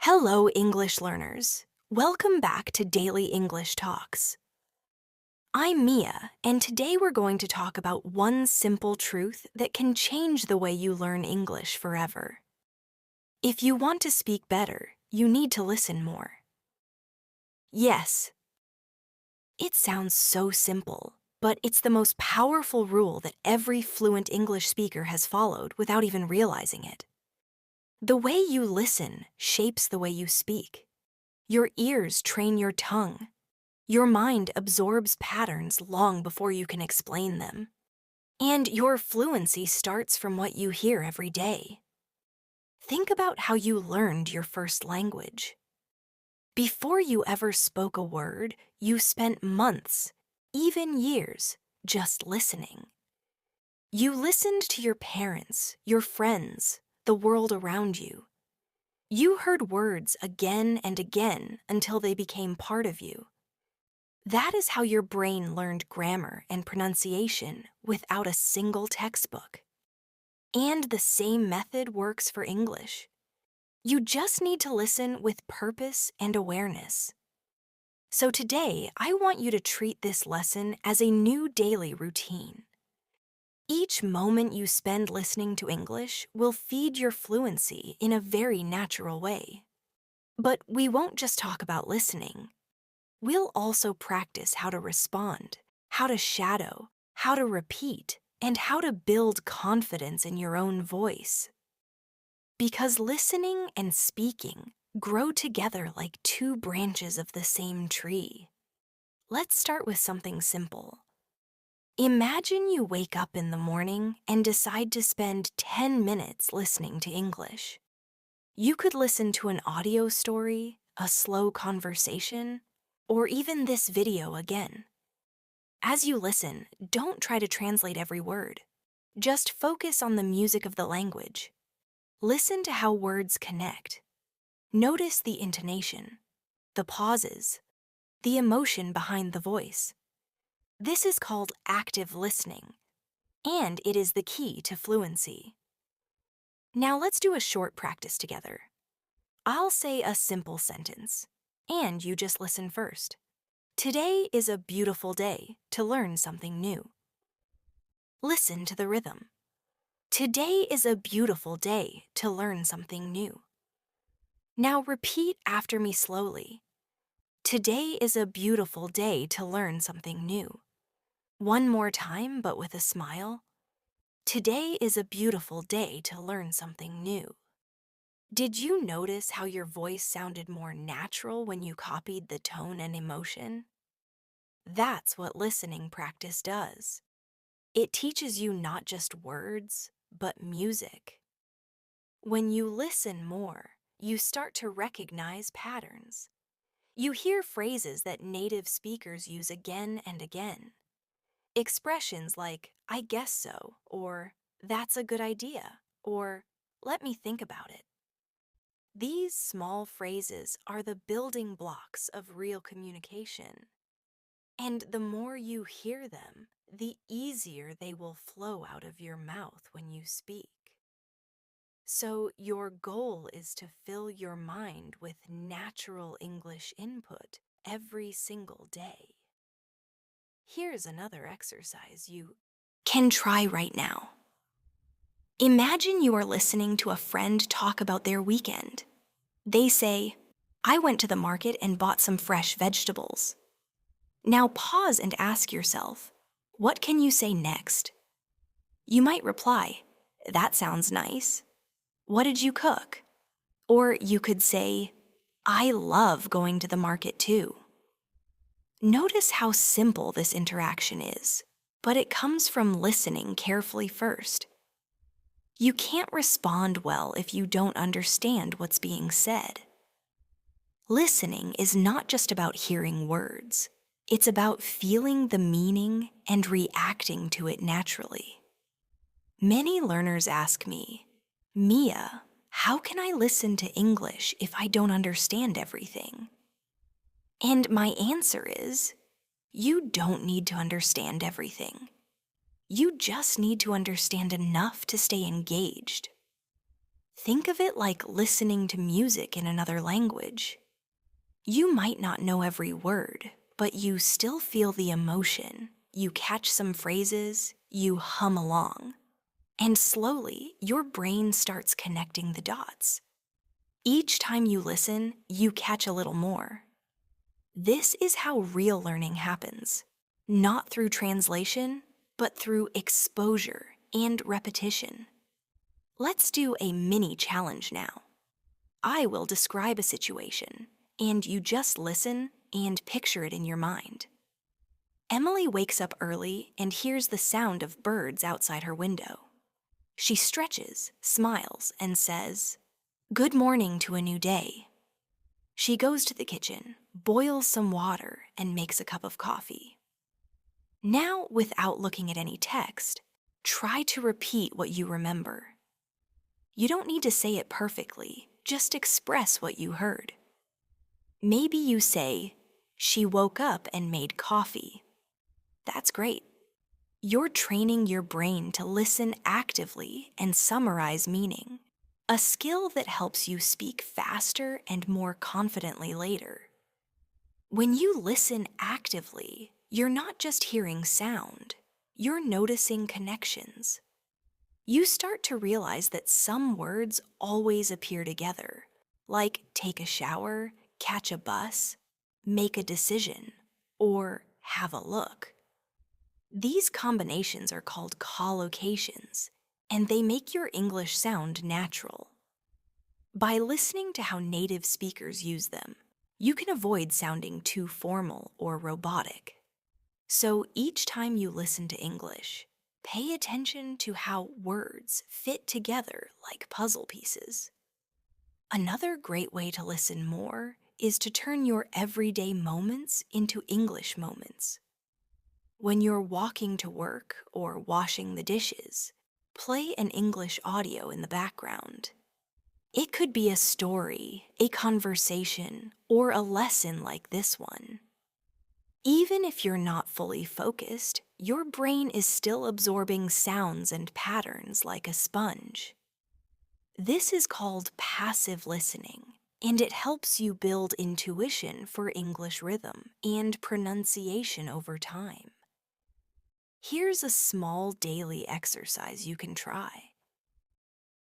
Hello, English learners. Welcome back to Daily English Talks. I'm Mia, and today we're going to talk about one simple truth that can change the way you learn English forever. If you want to speak better, you need to listen more. Yes, it sounds so simple, but it's the most powerful rule that every fluent English speaker has followed without even realizing it. The way you listen shapes the way you speak. Your ears train your tongue. Your mind absorbs patterns long before you can explain them. And your fluency starts from what you hear every day. Think about how you learned your first language. Before you ever spoke a word, you spent months, even years, just listening. You listened to your parents, your friends, the world around you. You heard words again and again until they became part of you. That is how your brain learned grammar and pronunciation without a single textbook. And the same method works for English. You just need to listen with purpose and awareness. So today, I want you to treat this lesson as a new daily routine. Each moment you spend listening to English will feed your fluency in a very natural way. But we won't just talk about listening. We'll also practice how to respond, how to shadow, how to repeat, and how to build confidence in your own voice. Because listening and speaking grow together like two branches of the same tree. Let's start with something simple. Imagine you wake up in the morning and decide to spend 10 minutes listening to English. You could listen to an audio story, a slow conversation, or even this video again. As you listen, don't try to translate every word. Just focus on the music of the language. Listen to how words connect. Notice the intonation, the pauses, the emotion behind the voice. This is called active listening, and it is the key to fluency. Now let's do a short practice together. I'll say a simple sentence, and you just listen first. Today is a beautiful day to learn something new. Listen to the rhythm. Today is a beautiful day to learn something new. Now repeat after me slowly. Today is a beautiful day to learn something new. One more time, but with a smile. Today is a beautiful day to learn something new. Did you notice how your voice sounded more natural when you copied the tone and emotion? That's what listening practice does. It teaches you not just words, but music. When you listen more, you start to recognize patterns. You hear phrases that native speakers use again and again. Expressions like, I guess so, or that's a good idea, or let me think about it. These small phrases are the building blocks of real communication. And the more you hear them, the easier they will flow out of your mouth when you speak. So your goal is to fill your mind with natural English input every single day. Here's another exercise you can try right now. Imagine you are listening to a friend talk about their weekend. They say, I went to the market and bought some fresh vegetables. Now pause and ask yourself, what can you say next? You might reply, that sounds nice. What did you cook? Or you could say, I love going to the market too. Notice how simple this interaction is, but it comes from listening carefully first. You can't respond well if you don't understand what's being said. Listening is not just about hearing words. It's about feeling the meaning and reacting to it naturally. Many learners ask me, Mia, how can I listen to English if I don't understand everything? And my answer is, you don't need to understand everything. You just need to understand enough to stay engaged. Think of it like listening to music in another language. You might not know every word, but you still feel the emotion. You catch some phrases, you hum along. And slowly, your brain starts connecting the dots. Each time you listen, you catch a little more. This is how real learning happens, not through translation, but through exposure and repetition. Let's do a mini challenge now. I will describe a situation, and you just listen and picture it in your mind. Emily wakes up early and hears the sound of birds outside her window. She stretches, smiles, and says, "Good morning to a new day." She goes to the kitchen, boils some water, and makes a cup of coffee. Now, without looking at any text, try to repeat what you remember. You don't need to say it perfectly, just express what you heard. Maybe you say, "She woke up and made coffee." That's great. You're training your brain to listen actively and summarize meaning, a skill that helps you speak faster and more confidently later. When you listen actively, you're not just hearing sound, you're noticing connections. You start to realize that some words always appear together, like take a shower, catch a bus, make a decision, or have a look. These combinations are called collocations, and they make your English sound natural. By listening to how native speakers use them, you can avoid sounding too formal or robotic. So each time you listen to English, pay attention to how words fit together like puzzle pieces. Another great way to listen more is to turn your everyday moments into English moments. When you're walking to work or washing the dishes, play an English audio in the background. It could be a story, a conversation, or a lesson like this one. Even if you're not fully focused, your brain is still absorbing sounds and patterns like a sponge. This is called passive listening, and it helps you build intuition for English rhythm and pronunciation over time. Here's a small daily exercise you can try.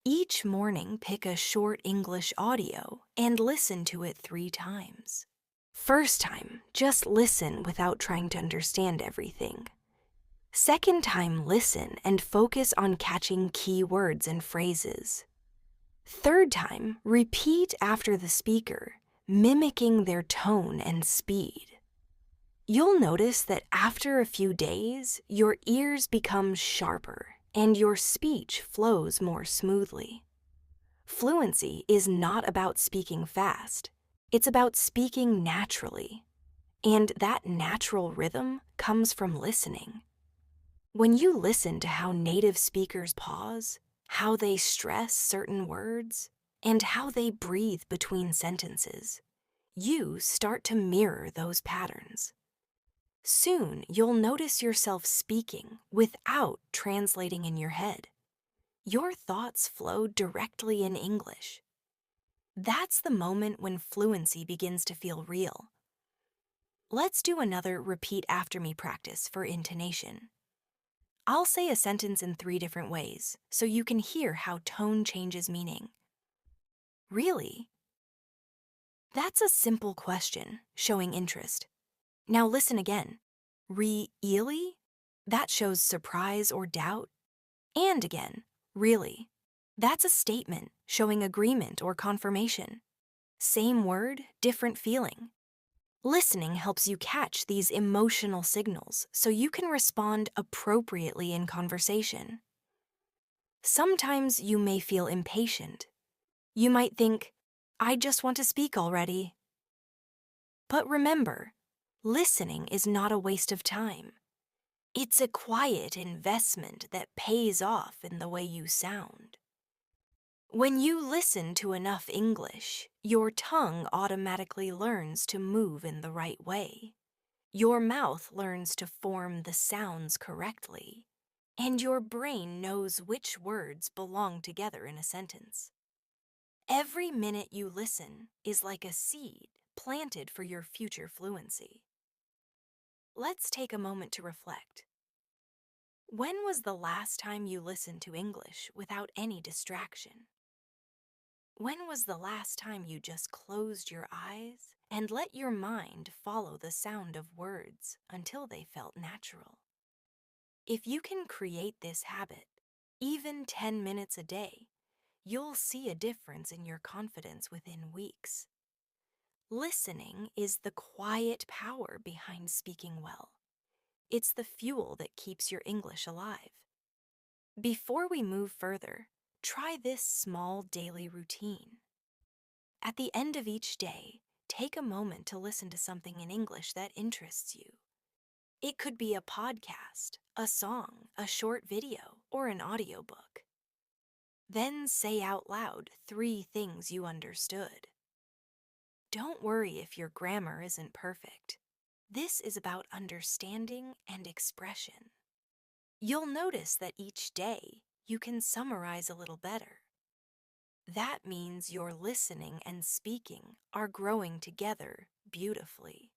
Each morning, pick a short English audio and listen to it 3 times. First time, just listen without trying to understand everything. Second time, listen and focus on catching key words and phrases. Third time, repeat after the speaker, mimicking their tone and speed. You'll notice that after a few days, your ears become sharper and your speech flows more smoothly. Fluency is not about speaking fast. It's about speaking naturally. And that natural rhythm comes from listening. When you listen to how native speakers pause, how they stress certain words, and how they breathe between sentences, you start to mirror those patterns. Soon, you'll notice yourself speaking without translating in your head. Your thoughts flow directly in English. That's the moment when fluency begins to feel real. Let's do another repeat after me practice for intonation. I'll say a sentence in 3 different ways so you can hear how tone changes meaning. Really? That's a simple question showing interest. Now listen again. Really? That shows surprise or doubt. And again, really. That's a statement showing agreement or confirmation. Same word, different feeling. Listening helps you catch these emotional signals so you can respond appropriately in conversation. Sometimes you may feel impatient. You might think, "I just want to speak already." But remember, listening is not a waste of time. It's a quiet investment that pays off in the way you sound. When you listen to enough English, your tongue automatically learns to move in the right way. Your mouth learns to form the sounds correctly, and your brain knows which words belong together in a sentence. Every minute you listen is like a seed planted for your future fluency. Let's take a moment to reflect. When was the last time you listened to English without any distraction? When was the last time you just closed your eyes and let your mind follow the sound of words until they felt natural? If you can create this habit, even 10 minutes a day, you'll see a difference in your confidence within weeks. Listening is the quiet power behind speaking well. It's the fuel that keeps your English alive. Before we move further, try this small daily routine. At the end of each day, take a moment to listen to something in English that interests you. It could be a podcast, a song, a short video, or an audiobook. Then say out loud 3 things you understood. Don't worry if your grammar isn't perfect. This is about understanding and expression. You'll notice that each day you can summarize a little better. That means your listening and speaking are growing together beautifully.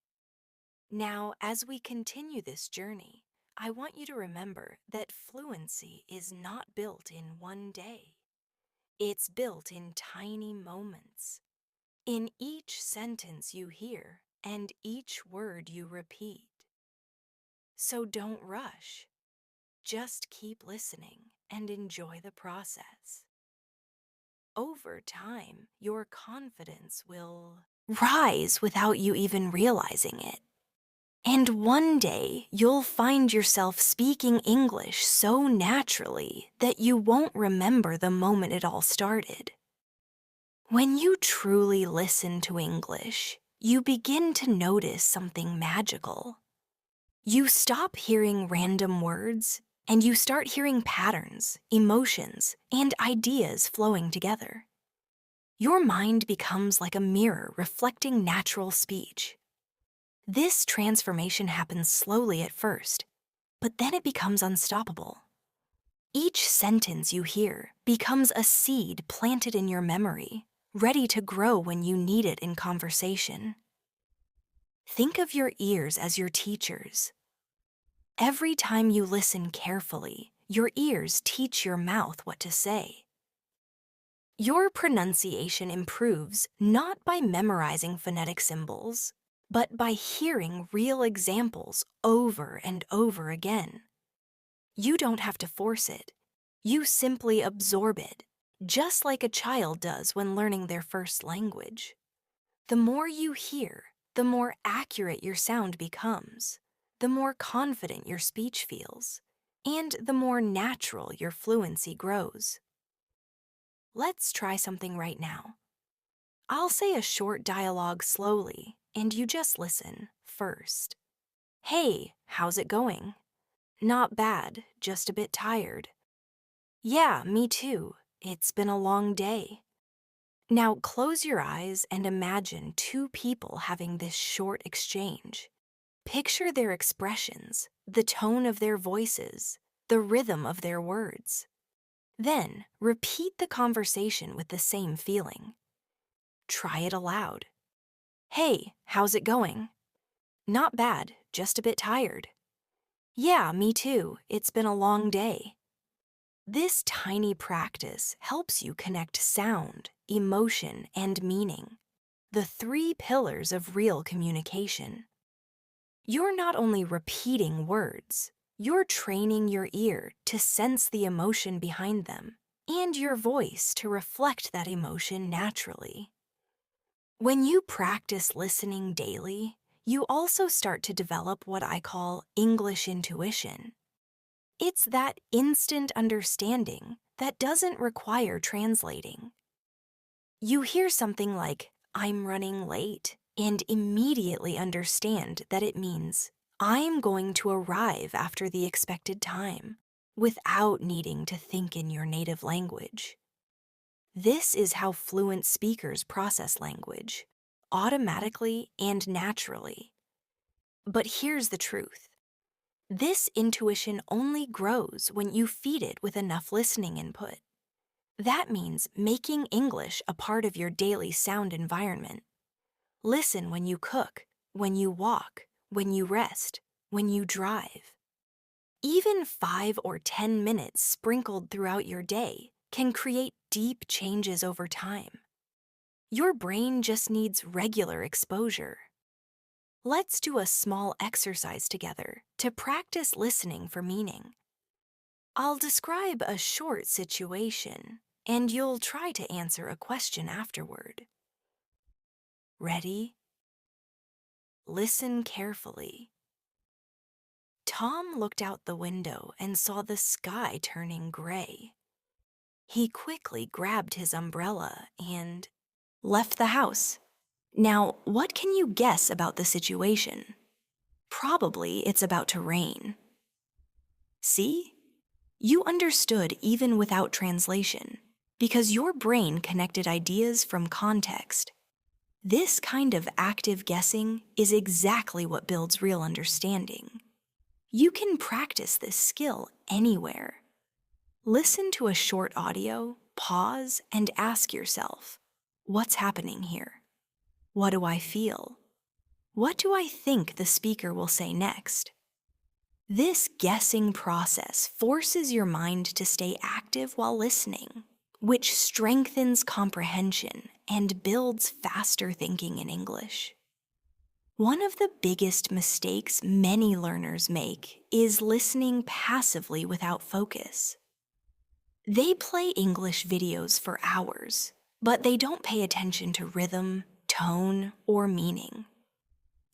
Now, as we continue this journey, I want you to remember that fluency is not built in one day. It's built in tiny moments. In each sentence you hear and each word you repeat. So don't rush. Just keep listening and enjoy the process. Over time, your confidence will rise without you even realizing it. And one day, you'll find yourself speaking English so naturally that you won't remember the moment it all started. When you truly listen to English, you begin to notice something magical. You stop hearing random words and you start hearing patterns, emotions, and ideas flowing together. Your mind becomes like a mirror reflecting natural speech. This transformation happens slowly at first, but then it becomes unstoppable. Each sentence you hear becomes a seed planted in your memory, ready to grow when you need it in conversation. Think of your ears as your teachers. Every time you listen carefully, your ears teach your mouth what to say. Your pronunciation improves not by memorizing phonetic symbols, but by hearing real examples over and over again. You don't have to force it. You simply absorb it, just like a child does when learning their first language. The more you hear, the more accurate your sound becomes, the more confident your speech feels, and the more natural your fluency grows. Let's try something right now. I'll say a short dialogue slowly, and you just listen first. Hey, how's it going? Not bad, just a bit tired. Yeah, me too. It's been a long day. Now close your eyes and imagine 2 people having this short exchange. Picture their expressions, the tone of their voices, the rhythm of their words. Then repeat the conversation with the same feeling. Try it aloud. Hey, how's it going? Not bad, just a bit tired. Yeah, me too. It's been a long day. This tiny practice helps you connect sound, emotion, and meaning, the 3 pillars of real communication. You're not only repeating words, you're training your ear to sense the emotion behind them, and your voice to reflect that emotion naturally. When you practice listening daily, you also start to develop what I call English intuition. It's that instant understanding that doesn't require translating. You hear something like, I'm running late, and immediately understand that it means, I'm going to arrive after the expected time, without needing to think in your native language. This is how fluent speakers process language, automatically and naturally. But here's the truth. This intuition only grows when you feed it with enough listening input. That means making English a part of your daily sound environment. Listen when you cook, when you walk, when you rest, when you drive. Even 5 or 10 minutes sprinkled throughout your day can create deep changes over time. Your brain just needs regular exposure. Let's do a small exercise together to practice listening for meaning. I'll describe a short situation, and you'll try to answer a question afterward. Ready? Listen carefully. Tom looked out the window and saw the sky turning gray. He quickly grabbed his umbrella and left the house. Now, what can you guess about the situation? Probably it's about to rain. See? You understood even without translation, because your brain connected ideas from context. This kind of active guessing is exactly what builds real understanding. You can practice this skill anywhere. Listen to a short audio, pause, and ask yourself, what's happening here? What do I feel? What do I think the speaker will say next? This guessing process forces your mind to stay active while listening, which strengthens comprehension and builds faster thinking in English. One of the biggest mistakes many learners make is listening passively without focus. They play English videos for hours, but they don't pay attention to rhythm, tone, or meaning.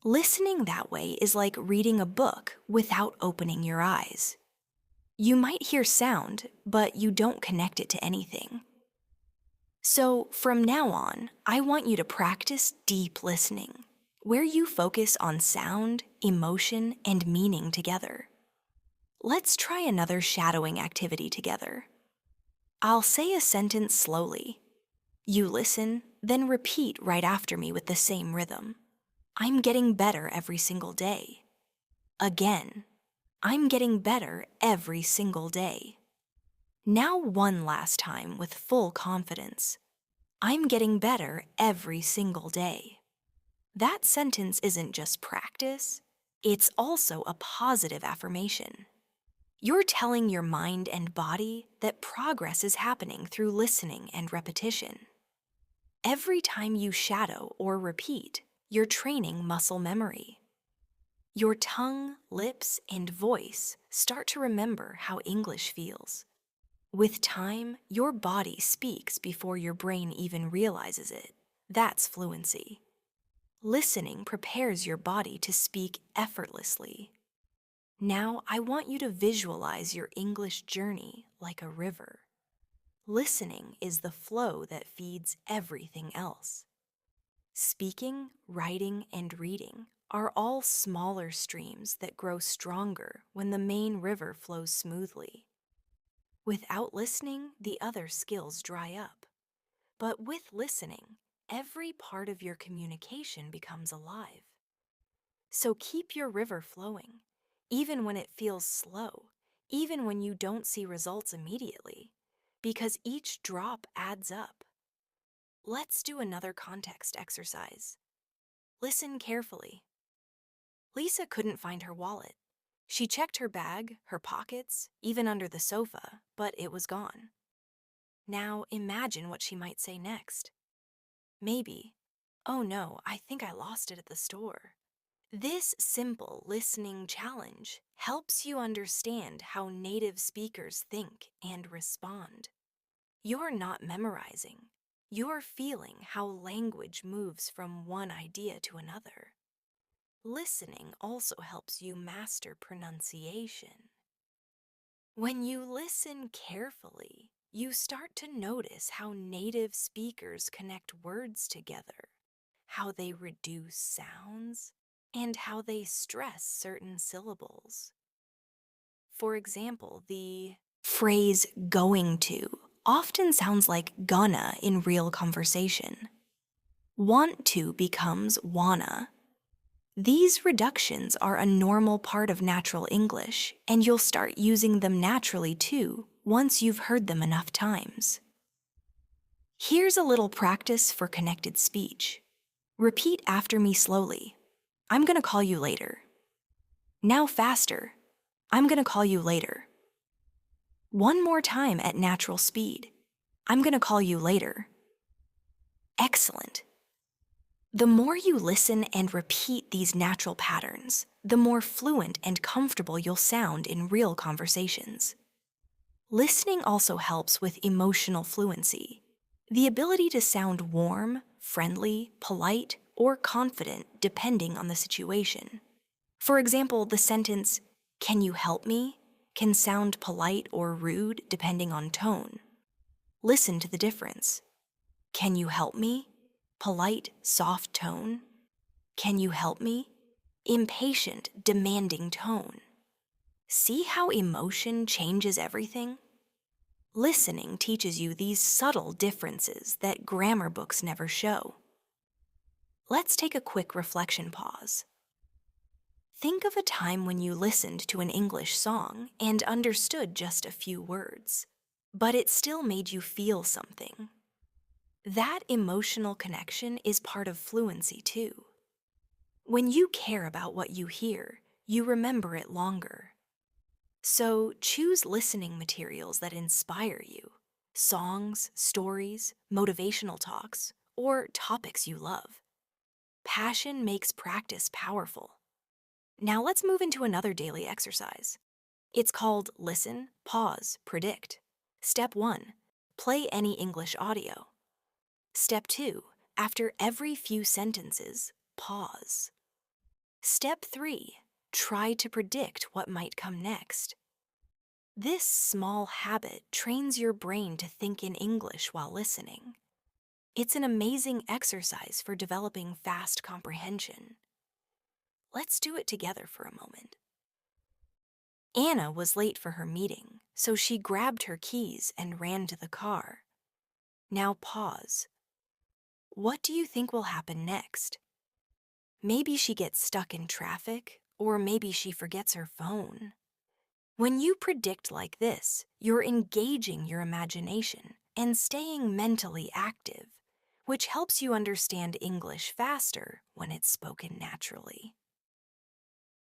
Listening that way is like reading a book without opening your eyes. You might hear sound, but you don't connect it to anything. So, from now on, I want you to practice deep listening, where you focus on sound, emotion, and meaning together. Let's try another shadowing activity together. I'll say a sentence slowly. You listen, then repeat right after me with the same rhythm. I'm getting better every single day. Again, I'm getting better every single day. Now one last time with full confidence. I'm getting better every single day. That sentence isn't just practice, it's also a positive affirmation. You're telling your mind and body that progress is happening through listening and repetition. Every time you shadow or repeat, you're training muscle memory. Your tongue, lips, and voice start to remember how English feels. With time, your body speaks before your brain even realizes it. That's fluency. Listening prepares your body to speak effortlessly. Now, I want you to visualize your English journey like a river. Listening is the flow that feeds everything else. Speaking, writing, and reading are all smaller streams that grow stronger when the main river flows smoothly. Without listening, the other skills dry up. But with listening, every part of your communication becomes alive. So keep your river flowing, even when it feels slow, even when you don't see results immediately, because each drop adds up. Let's do another context exercise. Listen carefully. Lisa couldn't find her wallet. She checked her bag, her pockets, even under the sofa, but it was gone. Now imagine what she might say next. Maybe, "Oh no, I think I lost it at the store." This simple listening challenge helps you understand how native speakers think and respond. You're not memorizing. You're feeling how language moves from one idea to another. Listening also helps you master pronunciation. When you listen carefully, you start to notice how native speakers connect words together, how they reduce sounds, and how they stress certain syllables. For example, the phrase going to often sounds like gonna in real conversation. Want to becomes wanna. These reductions are a normal part of natural English, and you'll start using them naturally too once you've heard them enough times. Here's a little practice for connected speech. Repeat after me slowly. I'm gonna call you later. Now faster. I'm gonna call you later. One more time at natural speed. I'm gonna call you later. Excellent. The more you listen and repeat these natural patterns, the more fluent and comfortable you'll sound in real conversations. Listening also helps with emotional fluency, the ability to sound warm, friendly, polite, or confident depending on the situation. For example, the sentence, "Can you help me?" can sound polite or rude depending on tone. Listen to the difference. "Can you help me?" Polite, soft tone. "Can you help me?" Impatient, demanding tone. See how emotion changes everything? Listening teaches you these subtle differences that grammar books never show. Let's take a quick reflection pause. Think of a time when you listened to an English song and understood just a few words, but it still made you feel something. That emotional connection is part of fluency too. When you care about what you hear, you remember it longer. So choose listening materials that inspire you. Songs, stories, motivational talks, or topics you love. Passion makes practice powerful. Now let's move into another daily exercise. It's called Listen, Pause, Predict. Step 1. Play any English audio. Step 2. After every few sentences, pause. Step 3. Try to predict what might come next. This small habit trains your brain to think in English while listening. It's an amazing exercise for developing fast comprehension. Let's do it together for a moment. Anna was late for her meeting, so she grabbed her keys and ran to the car. Now pause. What do you think will happen next? Maybe she gets stuck in traffic, or maybe she forgets her phone. When you predict like this, you're engaging your imagination and staying mentally active, which helps you understand English faster when it's spoken naturally.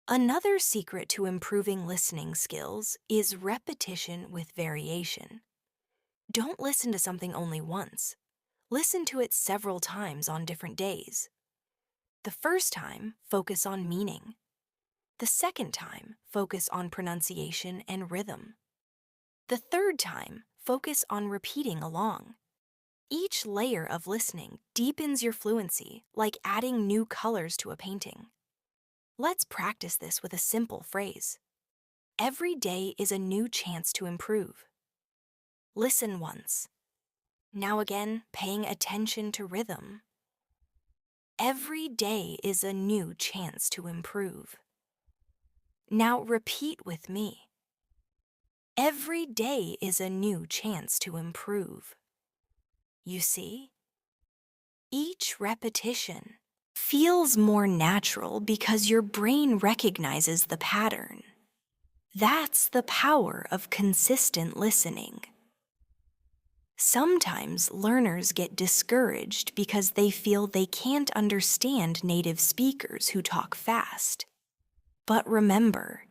Another secret to improving listening skills is repetition with variation. Don't listen to something only once. Listen to it several times on different days. The first time, focus on meaning. The second time, focus on pronunciation and rhythm. The third time, focus on repeating along. Each layer of listening deepens your fluency, like adding new colors to a painting. Let's practice this with a simple phrase. Every day is a new chance to improve. Listen once. Now again, paying attention to rhythm. Every day is a new chance to improve. Now repeat with me. Every day is a new chance to improve. You see? Each repetition feels more natural because your brain recognizes the pattern. That's the power of consistent listening. Sometimes learners get discouraged because they feel they can't understand native speakers who talk fast. But remember,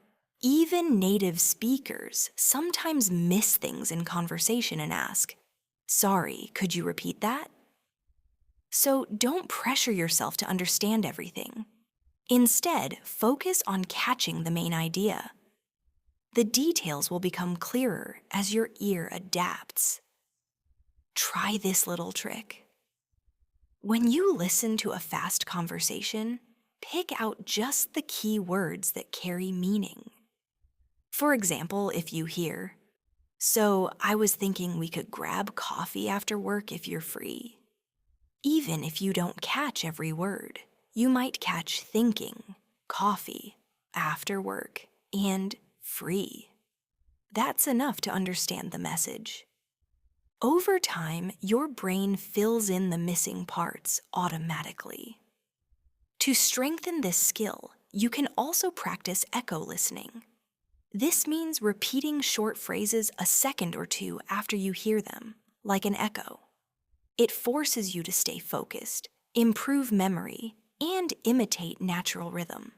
even native speakers sometimes miss things in conversation and ask, "Sorry, could you repeat that?" So don't pressure yourself to understand everything. Instead, focus on catching the main idea. The details will become clearer as your ear adapts. Try this little trick. When you listen to a fast conversation, pick out just the key words that carry meaning. For example, if you hear, "So I was thinking we could grab coffee after work if you're free." Even if you don't catch every word, you might catch thinking, coffee, after work, and free. That's enough to understand the message. Over time, your brain fills in the missing parts automatically. To strengthen this skill, you can also practice echo listening. This means repeating short phrases a second or two after you hear them, like an echo. It forces you to stay focused, improve memory, and imitate natural rhythm.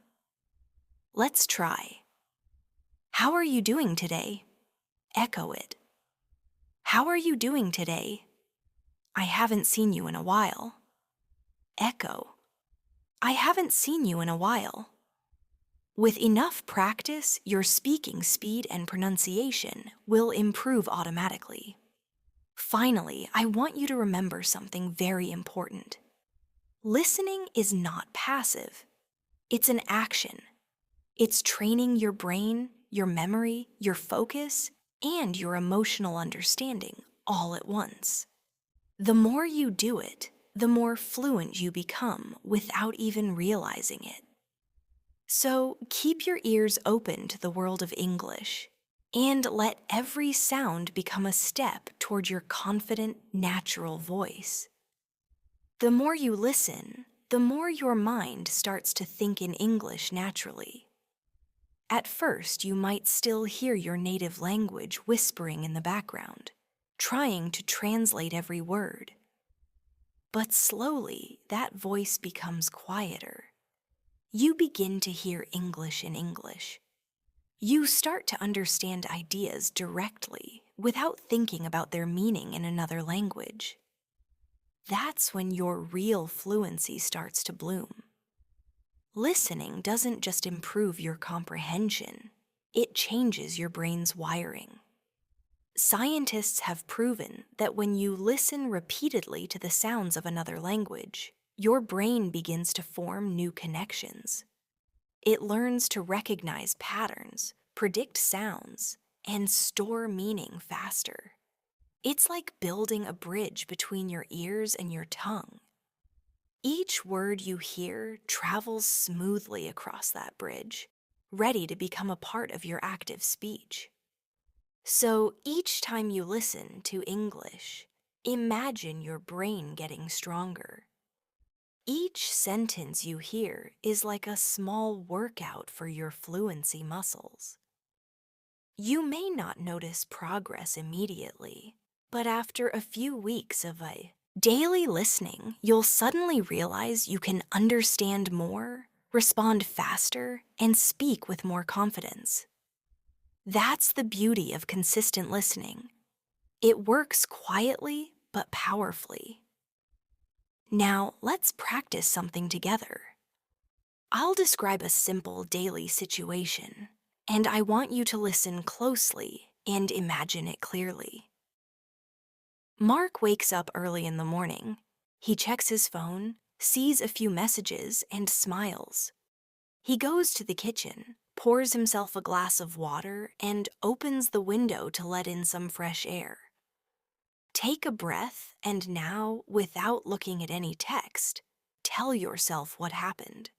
Let's try. How are you doing today? Echo it. How are you doing today? I haven't seen you in a while. Echo. I haven't seen you in a while. With enough practice, your speaking speed and pronunciation will improve automatically. Finally, I want you to remember something very important. Listening is not passive. It's an action. It's training your brain, your memory, your focus, and your emotional understanding all at once. The more you do it, the more fluent you become without even realizing it. So keep your ears open to the world of English and let every sound become a step toward your confident, natural voice. The more you listen, the more your mind starts to think in English naturally. At first, you might still hear your native language whispering in the background, trying to translate every word. But slowly, that voice becomes quieter. You begin to hear English in English. You start to understand ideas directly without thinking about their meaning in another language. That's when your real fluency starts to bloom. Listening doesn't just improve your comprehension, it changes your brain's wiring. Scientists have proven that when you listen repeatedly to the sounds of another language, your brain begins to form new connections. It learns to recognize patterns, predict sounds, and store meaning faster. It's like building a bridge between your ears and your tongue. Each word you hear travels smoothly across that bridge, ready to become a part of your active speech. So each time you listen to English, imagine your brain getting stronger. Each sentence you hear is like a small workout for your fluency muscles. You may not notice progress immediately, but after a few weeks of a daily listening, you'll suddenly realize you can understand more, respond faster, and speak with more confidence. That's the beauty of consistent listening. It works quietly but powerfully. Now, let's practice something together. I'll describe a simple daily situation, and I want you to listen closely and imagine it clearly. Mark wakes up early in the morning. He checks his phone, sees a few messages, and smiles. He goes to the kitchen, pours himself a glass of water, and opens the window to let in some fresh air. Take a breath, and now, without looking at any text, tell yourself what happened.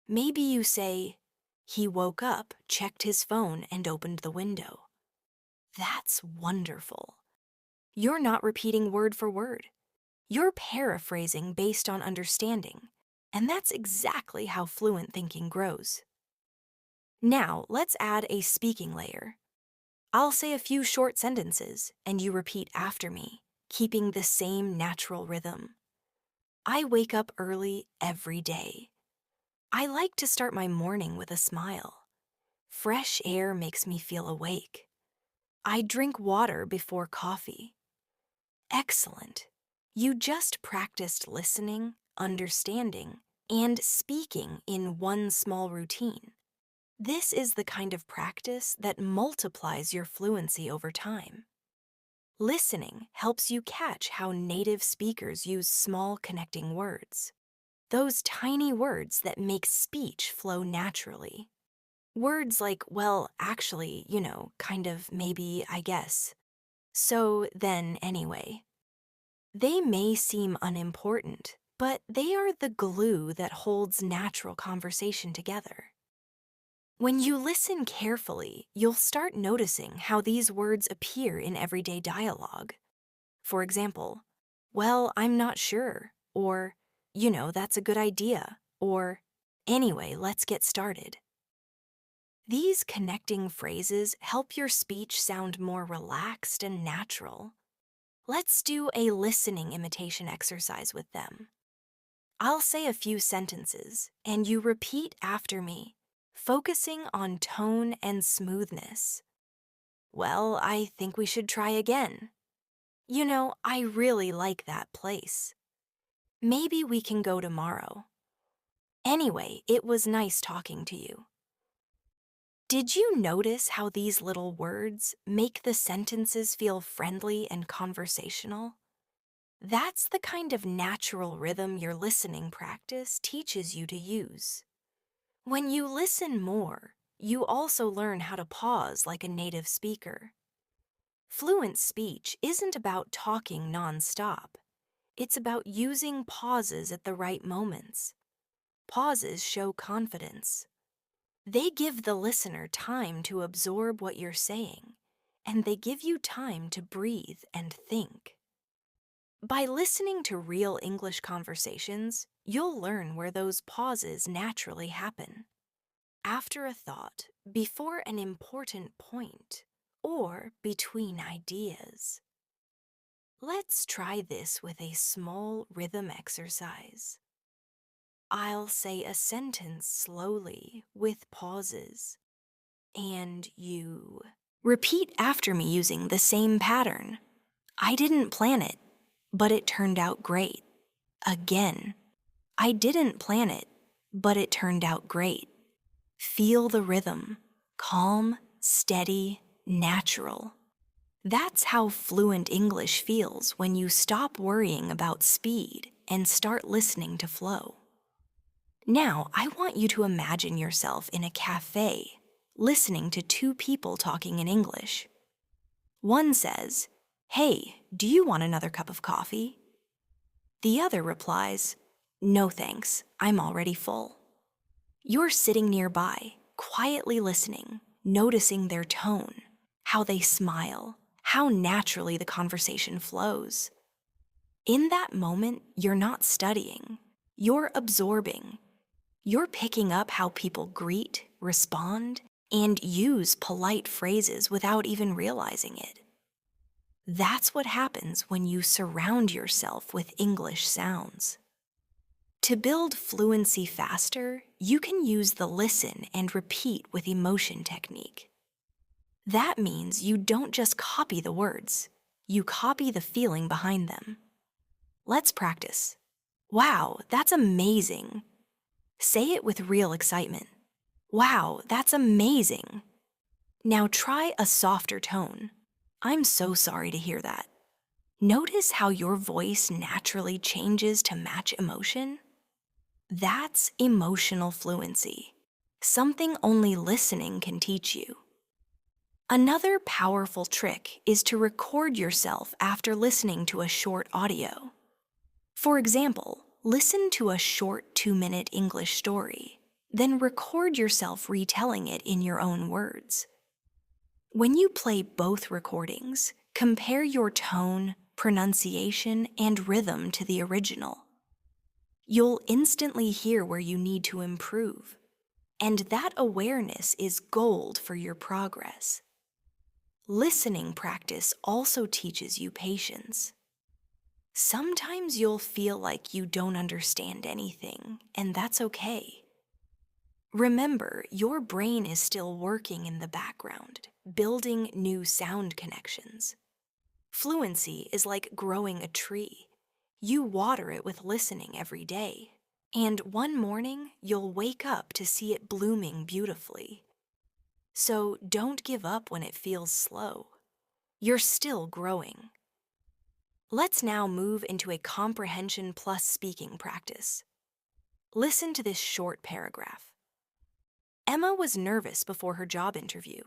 Maybe you say, he woke up, checked his phone, and opened the window. That's wonderful. You're not repeating word for word. You're paraphrasing based on understanding, and that's exactly how fluent thinking grows. Now, let's add a speaking layer. I'll say a few short sentences, and you repeat after me, keeping the same natural rhythm. I wake up early every day. I like to start my morning with a smile. Fresh air makes me feel awake. I drink water before coffee. Excellent. You just practiced listening, understanding, and speaking in one small routine. This is the kind of practice that multiplies your fluency over time. Listening helps you catch how native speakers use small connecting words. Those tiny words that make speech flow naturally. Words like, well, actually, kind of, maybe, I guess. So, then, anyway. They may seem unimportant, but they are the glue that holds natural conversation together. When you listen carefully, you'll start noticing how these words appear in everyday dialogue. For example, well, I'm not sure, or, that's a good idea, or, anyway, let's get started. These connecting phrases help your speech sound more relaxed and natural. Let's do a listening imitation exercise with them. I'll say a few sentences, and you repeat after me, focusing on tone and smoothness. Well, I think we should try again. You know, I really like that place. Maybe we can go tomorrow. Anyway, it was nice talking to you. Did you notice how these little words make the sentences feel friendly and conversational? That's the kind of natural rhythm your listening practice teaches you to use. When you listen more, you also learn how to pause like a native speaker. Fluent speech isn't about talking nonstop. It's about using pauses at the right moments. Pauses show confidence. They give the listener time to absorb what you're saying, and they give you time to breathe and think. By listening to real English conversations, you'll learn where those pauses naturally happen. After a thought, before an important point, or between ideas. Let's try this with a small rhythm exercise. I'll say a sentence slowly with pauses, and you repeat after me using the same pattern. I didn't plan it, but it turned out great. Again, I didn't plan it, but it turned out great. Feel the rhythm, calm, steady, natural. That's how fluent English feels when you stop worrying about speed and start listening to flow. Now, I want you to imagine yourself in a cafe, listening to two people talking in English. One says, "Hey, do you want another cup of coffee?" The other replies, "No thanks, I'm already full." You're sitting nearby, quietly listening, noticing their tone, how they smile, how naturally the conversation flows. In that moment, you're not studying, you're absorbing. You're picking up how people greet, respond, and use polite phrases without even realizing it. That's what happens when you surround yourself with English sounds. To build fluency faster, you can use the listen and repeat with emotion technique. That means you don't just copy the words, you copy the feeling behind them. Let's practice. Wow, that's amazing. Say it with real excitement. Wow, that's amazing. Now try a softer tone. I'm so sorry to hear that. Notice how your voice naturally changes to match emotion? That's emotional fluency, something only listening can teach you. Another powerful trick is to record yourself after listening to a short audio. For example, listen to a short 2-minute English story, then record yourself retelling it in your own words. When you play both recordings, compare your tone, pronunciation, and rhythm to the original. You'll instantly hear where you need to improve, and that awareness is gold for your progress. Listening practice also teaches you patience. Sometimes you'll feel like you don't understand anything, and that's okay. Remember, your brain is still working in the background, building new sound connections. Fluency is like growing a tree. You water it with listening every day, and one morning you'll wake up to see it blooming beautifully. So don't give up when it feels slow. You're still growing. Let's now move into a comprehension plus speaking practice. Listen to this short paragraph. Emma was nervous before her job interview.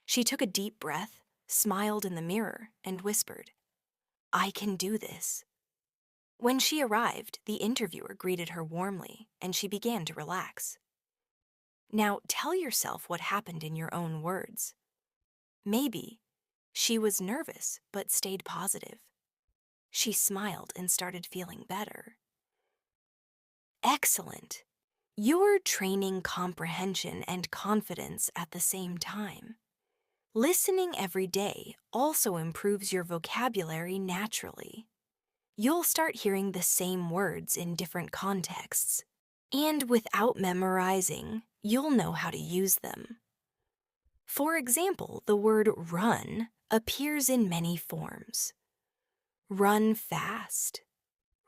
She took a deep breath, smiled in the mirror, and whispered, "I can do this." When she arrived, the interviewer greeted her warmly, and she began to relax. Now tell yourself what happened in your own words. Maybe she was nervous but stayed positive. She smiled and started feeling better. Excellent! You're training comprehension and confidence at the same time. Listening every day also improves your vocabulary naturally. You'll start hearing the same words in different contexts, and without memorizing, you'll know how to use them. For example, the word run appears in many forms. Run fast,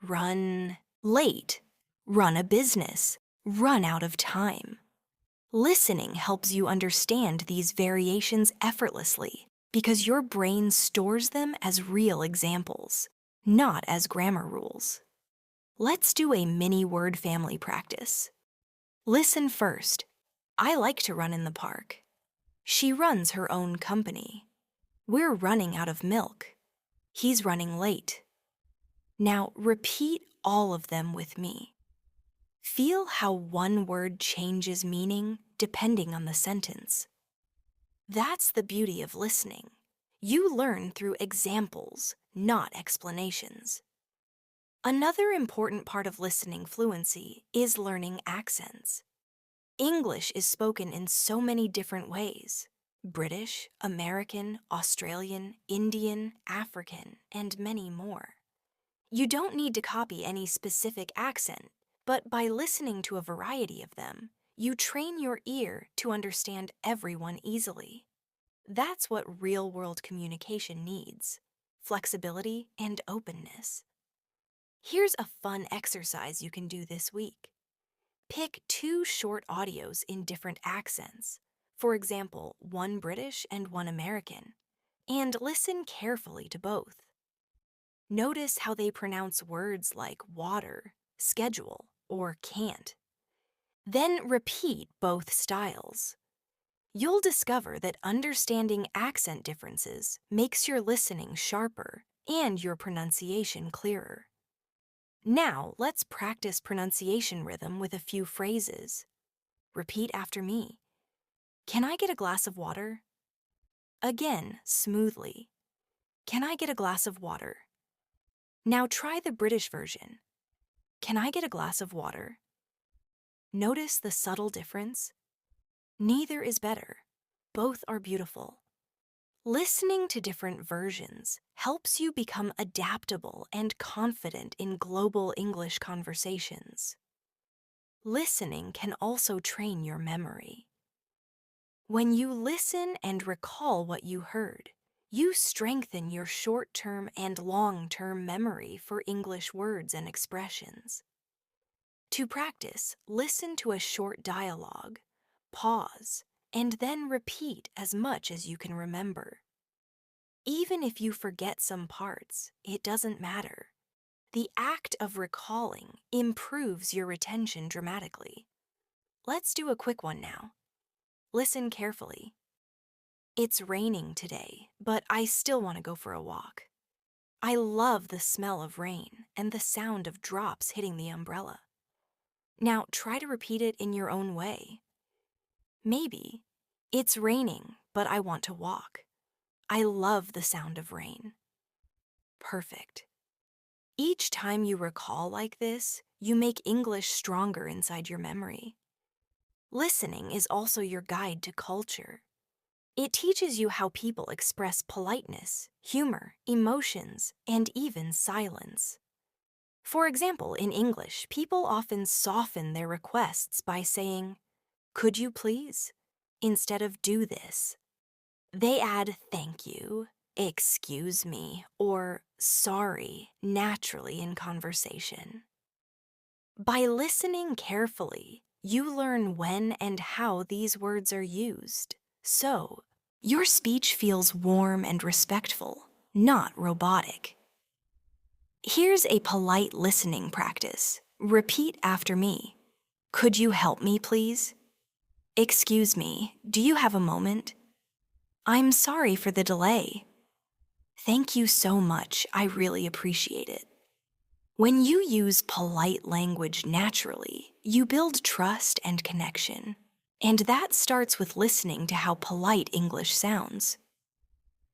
run late, run a business, run out of time. Listening helps you understand these variations effortlessly because your brain stores them as real examples, not as grammar rules. Let's do a mini word family practice. Listen first. I like to run in the park. She runs her own company. We're running out of milk. He's running late. Now repeat all of them with me. Feel how one word changes meaning depending on the sentence. That's the beauty of listening. You learn through examples, not explanations. Another important part of listening fluency is learning accents. English is spoken in so many different ways: British, American, Australian, Indian, African, and many more. You don't need to copy any specific accent, but by listening to a variety of them, you train your ear to understand everyone easily. That's what real-world communication needs: flexibility and openness. Here's a fun exercise you can do this week. Pick 2 short audios in different accents, for example, one British and one American, and listen carefully to both. Notice how they pronounce words like water, schedule, or can't. Then repeat both styles. You'll discover that understanding accent differences makes your listening sharper and your pronunciation clearer. Now, let's practice pronunciation rhythm with a few phrases. Repeat after me. Can I get a glass of water? Again, smoothly. Can I get a glass of water? Now try the British version. Can I get a glass of water? Notice the subtle difference? Neither is better. Both are beautiful. Listening to different versions helps you become adaptable and confident in global English conversations. Listening can also train your memory. When you listen and recall what you heard, you strengthen your short-term and long-term memory for English words and expressions. To practice, listen to a short dialogue, pause, and then repeat as much as you can remember. Even if you forget some parts, it doesn't matter. The act of recalling improves your retention dramatically. Let's do a quick one now. Listen carefully. It's raining today, but I still want to go for a walk. I love the smell of rain and the sound of drops hitting the umbrella. Now try to repeat it in your own way. Maybe, it's raining, but I want to walk. I love the sound of rain. Perfect. Each time you recall like this, you make English stronger inside your memory. Listening is also your guide to culture. It teaches you how people express politeness, humor, emotions, and even silence. For example, in English, people often soften their requests by saying, "Could you please?" instead of "do this." They add "thank you," "excuse me," or "sorry" naturally in conversation. By listening carefully, you learn when and how these words are used. So, your speech feels warm and respectful, not robotic. Here's a polite listening practice. Repeat after me. Could you help me, please? Excuse me, do you have a moment? I'm sorry for the delay. Thank you so much, I really appreciate it. When you use polite language naturally, you build trust and connection. And that starts with listening to how polite English sounds.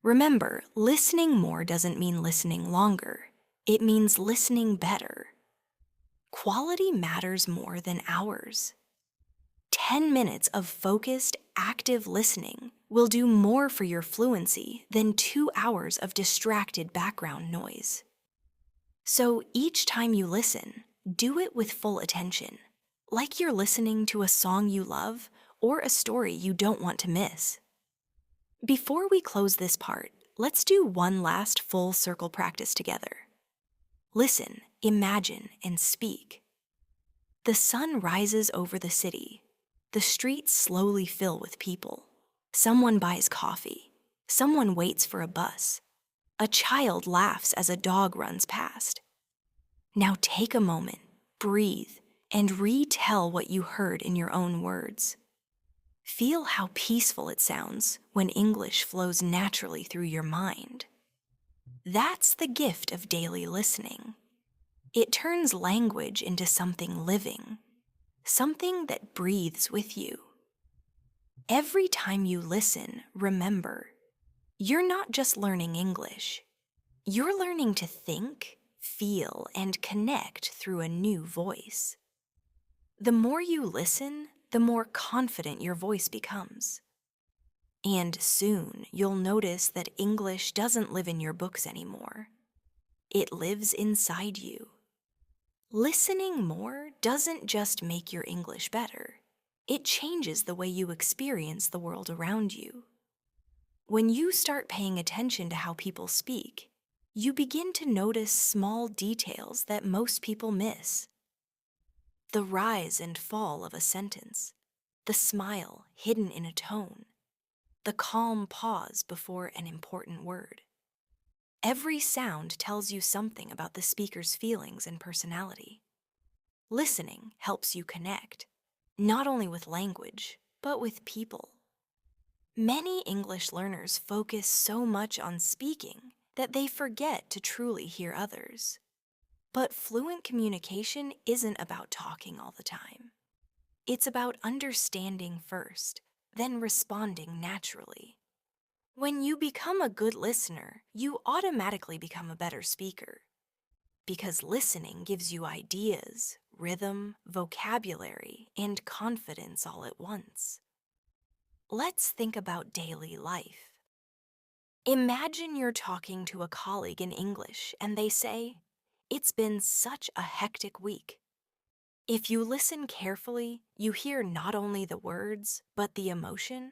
Remember, listening more doesn't mean listening longer. It means listening better. Quality matters more than hours. 10 minutes of focused, active listening will do more for your fluency than 2 hours of distracted background noise. So each time you listen, do it with full attention, like you're listening to a song you love or a story you don't want to miss. Before we close this part, let's do one last full circle practice together. Listen, imagine, and speak. The sun rises over the city. The streets slowly fill with people. Someone buys coffee. Someone waits for a bus. A child laughs as a dog runs past. Now take a moment, breathe, and retell what you heard in your own words. Feel how peaceful it sounds when English flows naturally through your mind. That's the gift of daily listening. It turns language into something living, something that breathes with you. Every time you listen, remember, you're not just learning English. You're learning to think, feel, and connect through a new voice. The more you listen, the more confident your voice becomes. And soon you'll notice that English doesn't live in your books anymore. It lives inside you. Listening more doesn't just make your English better. It changes the way you experience the world around you. When you start paying attention to how people speak, you begin to notice small details that most people miss. The rise and fall of a sentence, the smile hidden in a tone, the calm pause before an important word. Every sound tells you something about the speaker's feelings and personality. Listening helps you connect, not only with language, but with people. Many English learners focus so much on speaking that they forget to truly hear others. But fluent communication isn't about talking all the time. It's about understanding first, then responding naturally. When you become a good listener, you automatically become a better speaker. Because listening gives you ideas, rhythm, vocabulary, and confidence all at once. Let's think about daily life. Imagine you're talking to a colleague in English and they say, "It's been such a hectic week." If you listen carefully, you hear not only the words, but the emotion,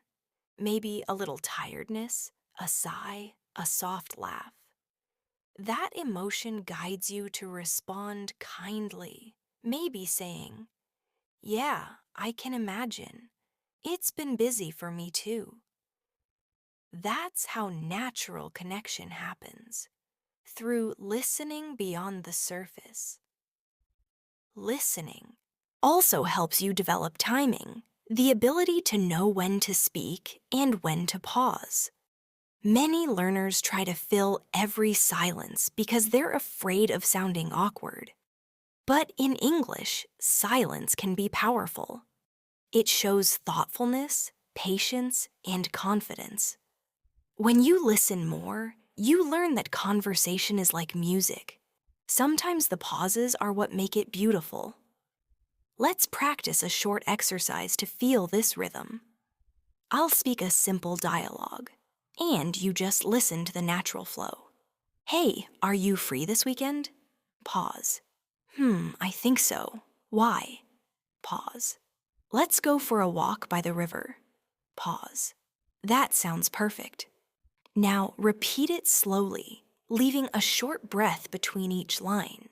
maybe a little tiredness, a sigh, a soft laugh. That emotion guides you to respond kindly, maybe saying, "Yeah, I can imagine. It's been busy for me too." That's how natural connection happens, through listening beyond the surface. Listening also helps you develop timing, the ability to know when to speak and when to pause. Many learners try to fill every silence because they're afraid of sounding awkward. But in English, silence can be powerful. It shows thoughtfulness, patience, and confidence. When you listen more, you learn that conversation is like music. Sometimes the pauses are what make it beautiful. Let's practice a short exercise to feel this rhythm. I'll speak a simple dialogue, and you just listen to the natural flow. "Hey, are you free this weekend?" Pause. I think so. Why?" Pause. "Let's go for a walk by the river." Pause. "That sounds perfect." Now repeat it slowly, leaving a short breath between each line.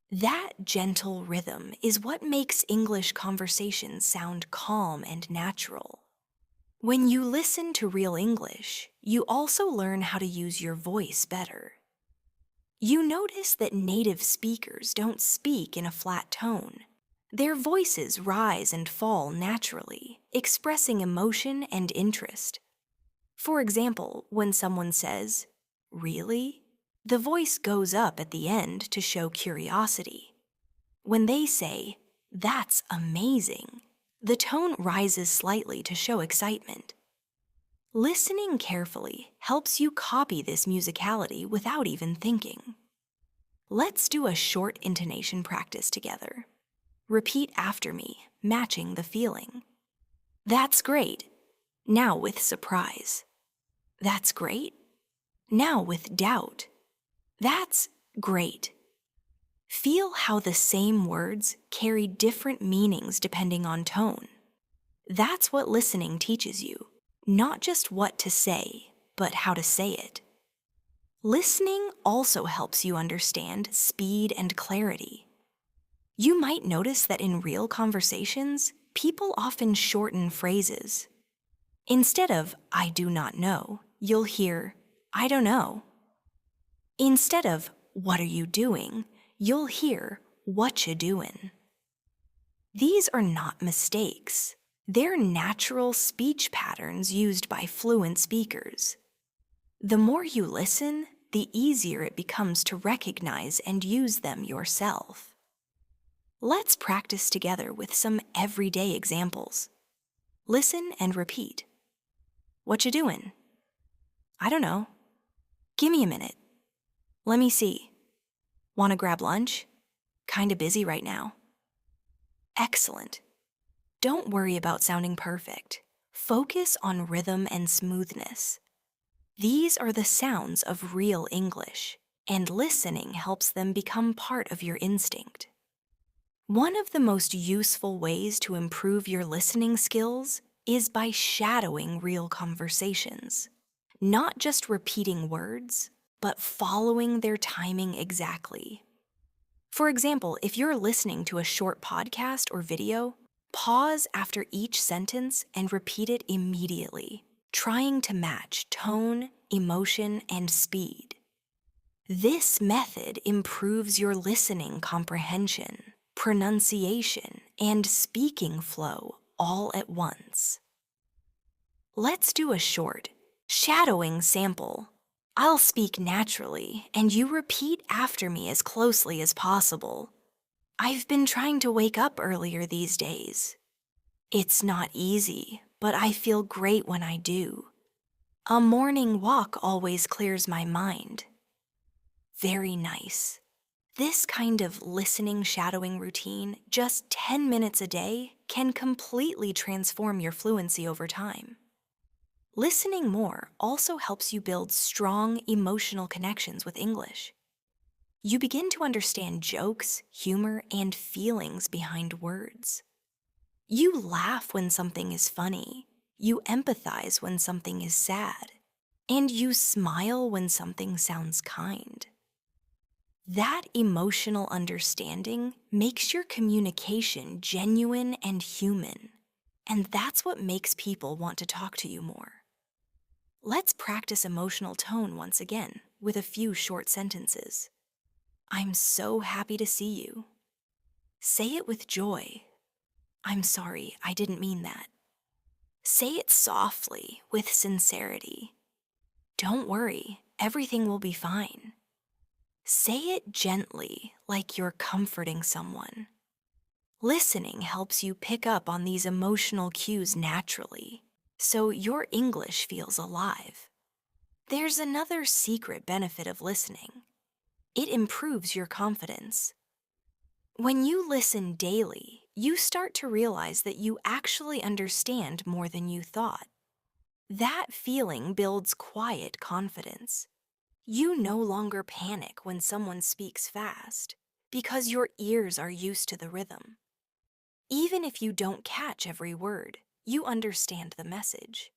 That gentle rhythm is what makes English conversation sound calm and natural. When you listen to real English, you also learn how to use your voice better. You notice that native speakers don't speak in a flat tone. Their voices rise and fall naturally, expressing emotion and interest. For example, when someone says, "Really?" the voice goes up at the end to show curiosity. When they say, "That's amazing," the tone rises slightly to show excitement. Listening carefully helps you copy this musicality without even thinking. Let's do a short intonation practice together. Repeat after me, matching the feeling. "That's great." Now with surprise. That's great. Now with doubt. That's great. Feel how the same words carry different meanings depending on tone. That's what listening teaches you, not just what to say, but how to say it. Listening also helps you understand speed and clarity. You might notice that in real conversations, people often shorten phrases. Instead of, I do not know, you'll hear, I don't know. Instead of, what are you doing, you'll hear, what you doing. These are not mistakes. They're natural speech patterns used by fluent speakers. The more you listen, the easier it becomes to recognize and use them yourself. Let's practice together with some everyday examples. Listen and repeat. What you doing? I don't know. Give me a minute. Let me see. Want to grab lunch? Kinda busy right now. Excellent. Don't worry about sounding perfect. Focus on rhythm and smoothness. These are the sounds of real English, and listening helps them become part of your instinct. One of the most useful ways to improve your listening skills is by shadowing real conversations. Not just repeating words, but following their timing exactly. For example, if you're listening to a short podcast or video, pause after each sentence and repeat it immediately, trying to match tone, emotion, and speed. This method improves your listening comprehension, pronunciation, and speaking flow all at once. Let's do a short, shadowing sample. I'll speak naturally, and you repeat after me as closely as possible. I've been trying to wake up earlier these days. It's not easy, but I feel great when I do. A morning walk always clears my mind. Very nice. This kind of listening shadowing routine, just 10 minutes a day, can completely transform your fluency over time. Listening more also helps you build strong emotional connections with English. You begin to understand jokes, humor, and feelings behind words. You laugh when something is funny, you empathize when something is sad, and you smile when something sounds kind. That emotional understanding makes your communication genuine and human, and that's what makes people want to talk to you more. Let's practice emotional tone once again with a few short sentences. I'm so happy to see you. Say it with joy. I'm sorry, I didn't mean that. Say it softly with sincerity. Don't worry, everything will be fine. Say it gently, like you're comforting someone. Listening helps you pick up on these emotional cues naturally, so your English feels alive. There's another secret benefit of listening. It improves your confidence. When you listen daily, you start to realize that you actually understand more than you thought. That feeling builds quiet confidence. You no longer panic when someone speaks fast because your ears are used to the rhythm. Even if you don't catch every word, you understand the message.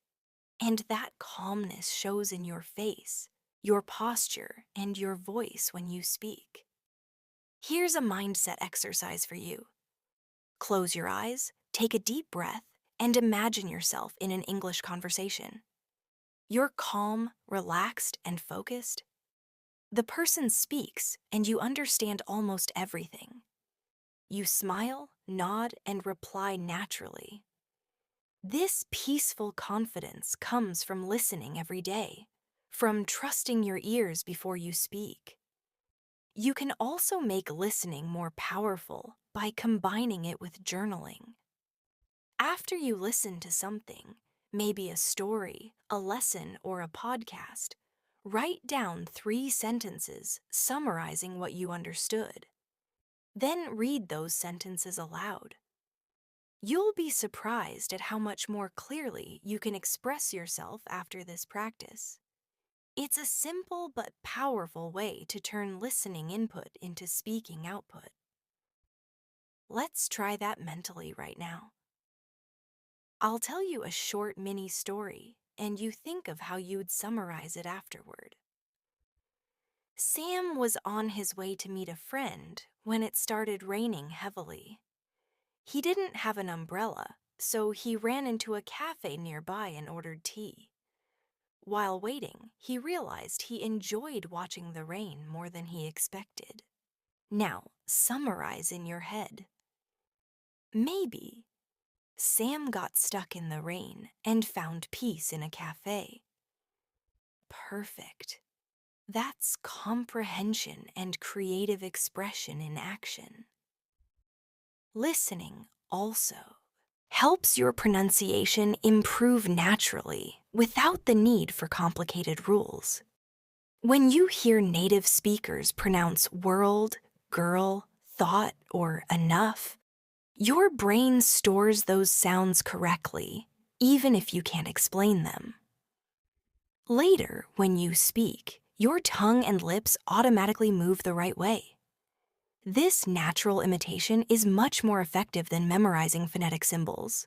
And that calmness shows in your face, your posture, and your voice when you speak. Here's a mindset exercise for you. Close your eyes, take a deep breath, and imagine yourself in an English conversation. You're calm, relaxed, and focused. The person speaks, and you understand almost everything. You smile, nod, and reply naturally. This peaceful confidence comes from listening every day, from trusting your ears before you speak. You can also make listening more powerful by combining it with journaling. After you listen to something, maybe a story, a lesson, or a podcast, write down 3 sentences summarizing what you understood. Then read those sentences aloud. You'll be surprised at how much more clearly you can express yourself after this practice. It's a simple but powerful way to turn listening input into speaking output. Let's try that mentally right now. I'll tell you a short mini story, and you think of how you'd summarize it afterward. Sam was on his way to meet a friend when it started raining heavily. He didn't have an umbrella, so he ran into a cafe nearby and ordered tea. While waiting, he realized he enjoyed watching the rain more than he expected. Now, summarize in your head. Maybe Sam got stuck in the rain and found peace in a cafe. Perfect. That's comprehension and creative expression in action. Listening also helps your pronunciation improve naturally without the need for complicated rules. When you hear native speakers pronounce world, girl, thought, or enough, your brain stores those sounds correctly, even if you can't explain them. Later, when you speak, your tongue and lips automatically move the right way. This natural imitation is much more effective than memorizing phonetic symbols.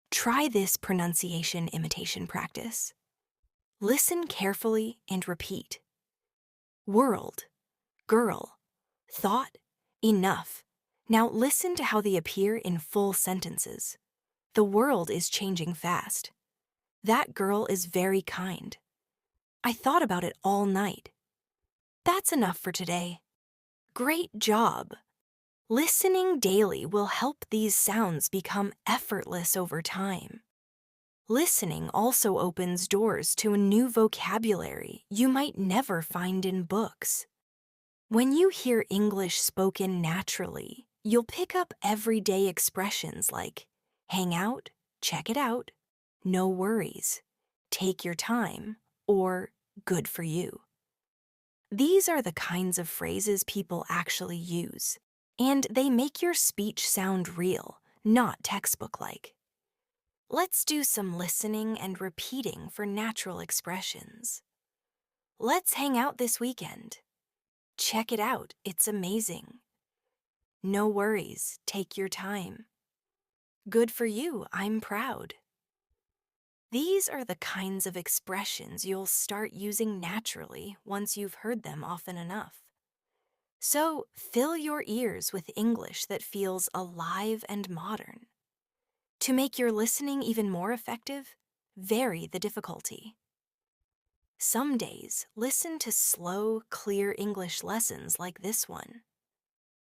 Try this pronunciation imitation practice. Listen carefully and repeat. World, girl, thought, enough. Now listen to how they appear in full sentences. The world is changing fast. That girl is very kind. I thought about it all night. That's enough for today. Great job. Listening daily will help these sounds become effortless over time. Listening also opens doors to a new vocabulary you might never find in books. When you hear English spoken naturally, you'll pick up everyday expressions like hang out, check it out, no worries, take your time, or good for you. These are the kinds of phrases people actually use, and they make your speech sound real, not textbook-like. Let's do some listening and repeating for natural expressions. Let's hang out this weekend. Check it out, it's amazing. No worries, take your time. Good for you, I'm proud. These are the kinds of expressions you'll start using naturally once you've heard them often enough. So fill your ears with English that feels alive and modern. To make your listening even more effective, vary the difficulty. Some days, listen to slow, clear English lessons like this one.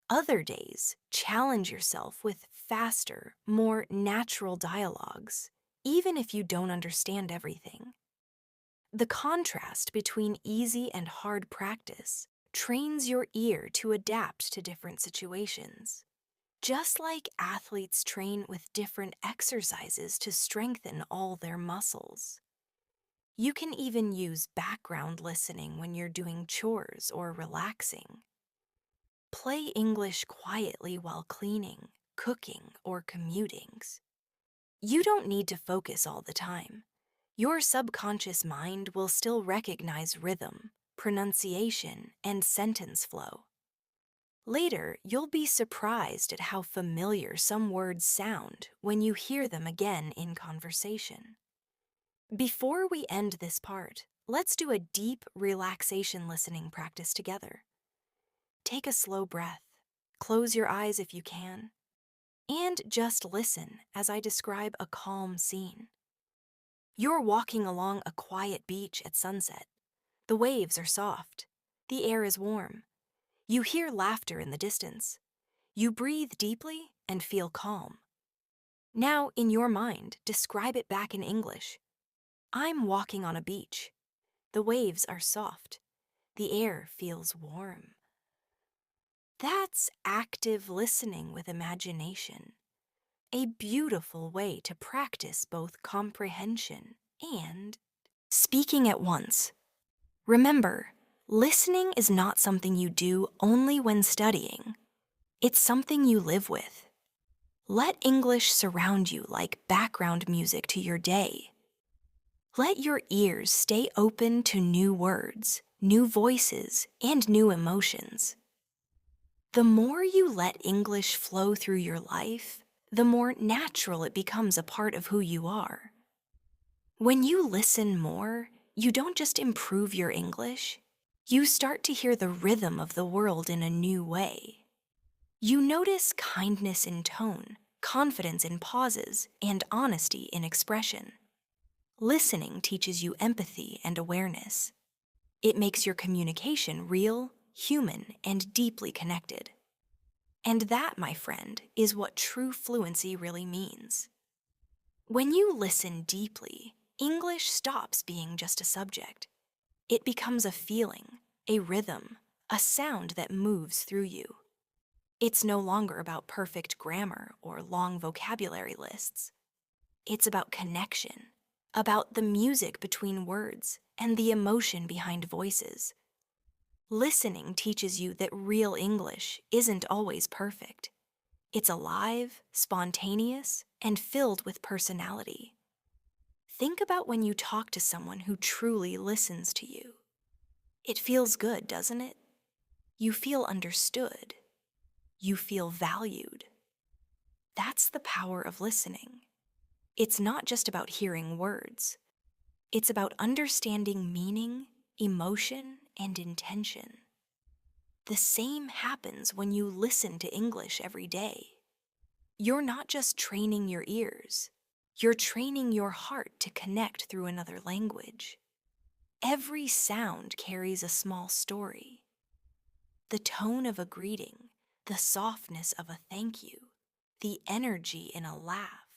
Other days, challenge yourself with faster, more natural dialogues, even if you don't understand everything. The contrast between easy and hard practice trains your ear to adapt to different situations. Just like athletes train with different exercises to strengthen all their muscles. You can even use background listening when you're doing chores or relaxing. Play English quietly while cleaning, cooking, or commuting. You don't need to focus all the time. Your subconscious mind will still recognize rhythm, pronunciation, and sentence flow. Later, you'll be surprised at how familiar some words sound when you hear them again in conversation. Before we end this part, let's do a deep relaxation listening practice together. Take a slow breath, close your eyes if you can, and just listen as I describe a calm scene. You're walking along a quiet beach at sunset. The waves are soft. The air is warm. You hear laughter in the distance. You breathe deeply and feel calm. Now, in your mind, describe it back in English. I'm walking on a beach. The waves are soft. The air feels warm. That's active listening with imagination. A beautiful way to practice both comprehension and speaking at once. Remember, listening is not something you do only when studying. It's something you live with. Let English surround you like background music to your day. Let your ears stay open to new words, new voices, and new emotions. The more you let English flow through your life, the more natural it becomes a part of who you are. When you listen more, you don't just improve your English, you start to hear the rhythm of the world in a new way. You notice kindness in tone, confidence in pauses, and honesty in expression. Listening teaches you empathy and awareness. It makes your communication real, human, and deeply connected. And that, my friend, is what true fluency really means. When you listen deeply, English stops being just a subject. It becomes a feeling, a rhythm, a sound that moves through you. It's no longer about perfect grammar or long vocabulary lists. It's about connection, about the music between words and the emotion behind voices. Listening teaches you that real English isn't always perfect. It's alive, spontaneous, and filled with personality. Think about when you talk to someone who truly listens to you. It feels good, doesn't it? You feel understood. You feel valued. That's the power of listening. It's not just about hearing words. It's about understanding meaning, emotion, and intention. The same happens when you listen to English every day. You're not just training your ears, you're training your heart to connect through another language. Every sound carries a small story. The tone of a greeting, the softness of a thank you, the energy in a laugh.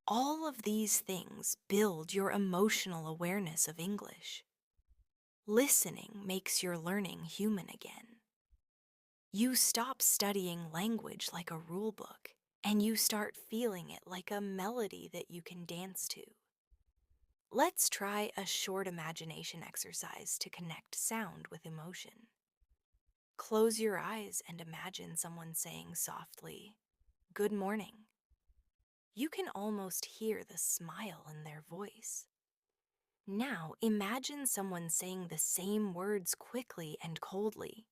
All of these things build your emotional awareness of English. Listening makes your learning human again. You stop studying language like a rule book, and you start feeling it like a melody that you can dance to. Let's try a short imagination exercise to connect sound with emotion. Close your eyes and imagine someone saying softly, "Good morning." You can almost hear the smile in their voice. Now imagine someone saying the same words quickly and coldly,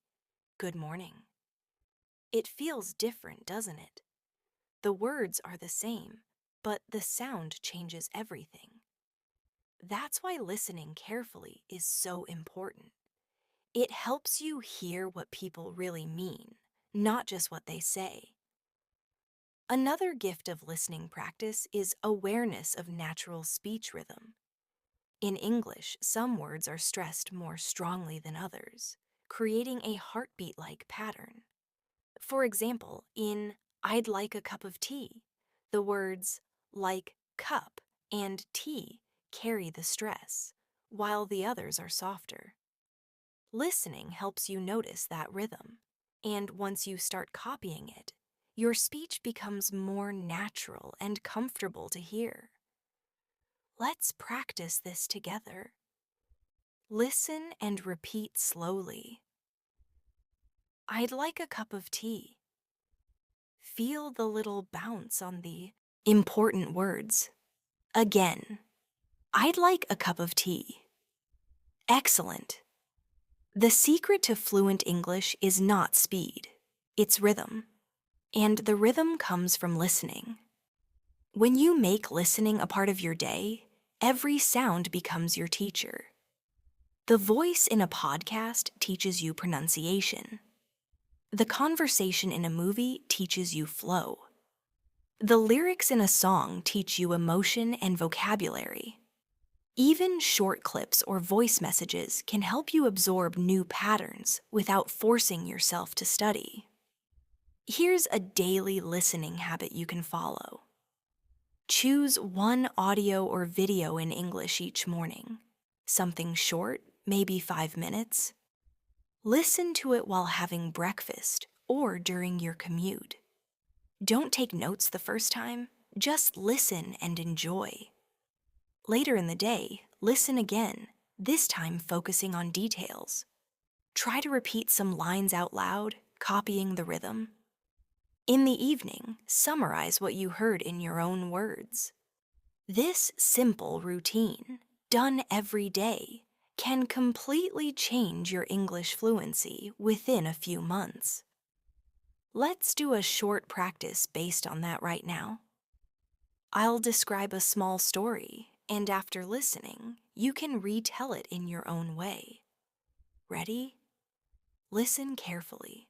"Good morning." It feels different, doesn't it? The words are the same, but the sound changes everything. That's why listening carefully is so important. It helps you hear what people really mean, not just what they say. Another gift of listening practice is awareness of natural speech rhythm. In English, some words are stressed more strongly than others, creating a heartbeat-like pattern. For example, in "I'd like a cup of tea," the words like, cup, and tea carry the stress, while the others are softer. Listening helps you notice that rhythm, and once you start copying it, your speech becomes more natural and comfortable to hear. Let's practice this together. Listen and repeat slowly. "I'd like a cup of tea." Feel the little bounce on the important words. Again, "I'd like a cup of tea." Excellent. The secret to fluent English is not speed, it's rhythm. And the rhythm comes from listening. When you make listening a part of your day, every sound becomes your teacher. The voice in a podcast teaches you pronunciation. The conversation in a movie teaches you flow. The lyrics in a song teach you emotion and vocabulary. Even short clips or voice messages can help you absorb new patterns without forcing yourself to study. Here's a daily listening habit you can follow. Choose one audio or video in English each morning. Something short, maybe 5 minutes. Listen to it while having breakfast or during your commute. Don't take notes the first time, just listen and enjoy. Later in the day, listen again, this time focusing on details. Try to repeat some lines out loud, copying the rhythm. In the evening, summarize what you heard in your own words. This simple routine, done every day, can completely change your English fluency within a few months. Let's do a short practice based on that right now. I'll describe a small story, and after listening, you can retell it in your own way. Ready? Listen carefully.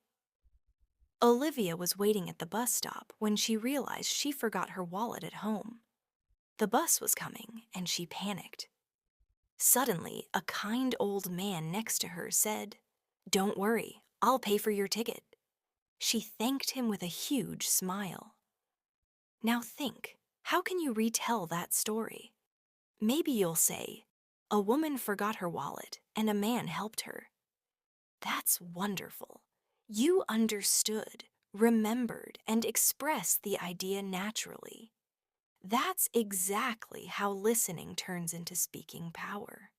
Olivia was waiting at the bus stop when she realized she forgot her wallet at home. The bus was coming, and she panicked. Suddenly, a kind old man next to her said, "Don't worry, I'll pay for your ticket." She thanked him with a huge smile. Now think, how can you retell that story? Maybe you'll say, "A woman forgot her wallet and a man helped her." That's wonderful. You understood, remembered, and expressed the idea naturally. That's exactly how listening turns into speaking power.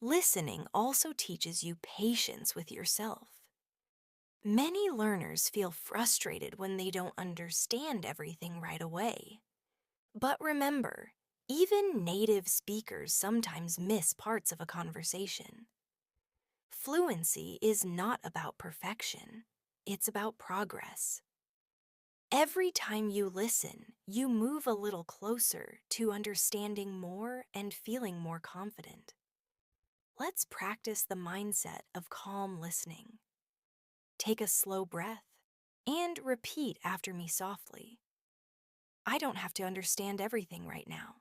Listening also teaches you patience with yourself. Many learners feel frustrated when they don't understand everything right away. But remember, even native speakers sometimes miss parts of a conversation. Fluency is not about perfection, it's about progress. Every time you listen, you move a little closer to understanding more and feeling more confident. Let's practice the mindset of calm listening. Take a slow breath and repeat after me softly. I don't have to understand everything right now.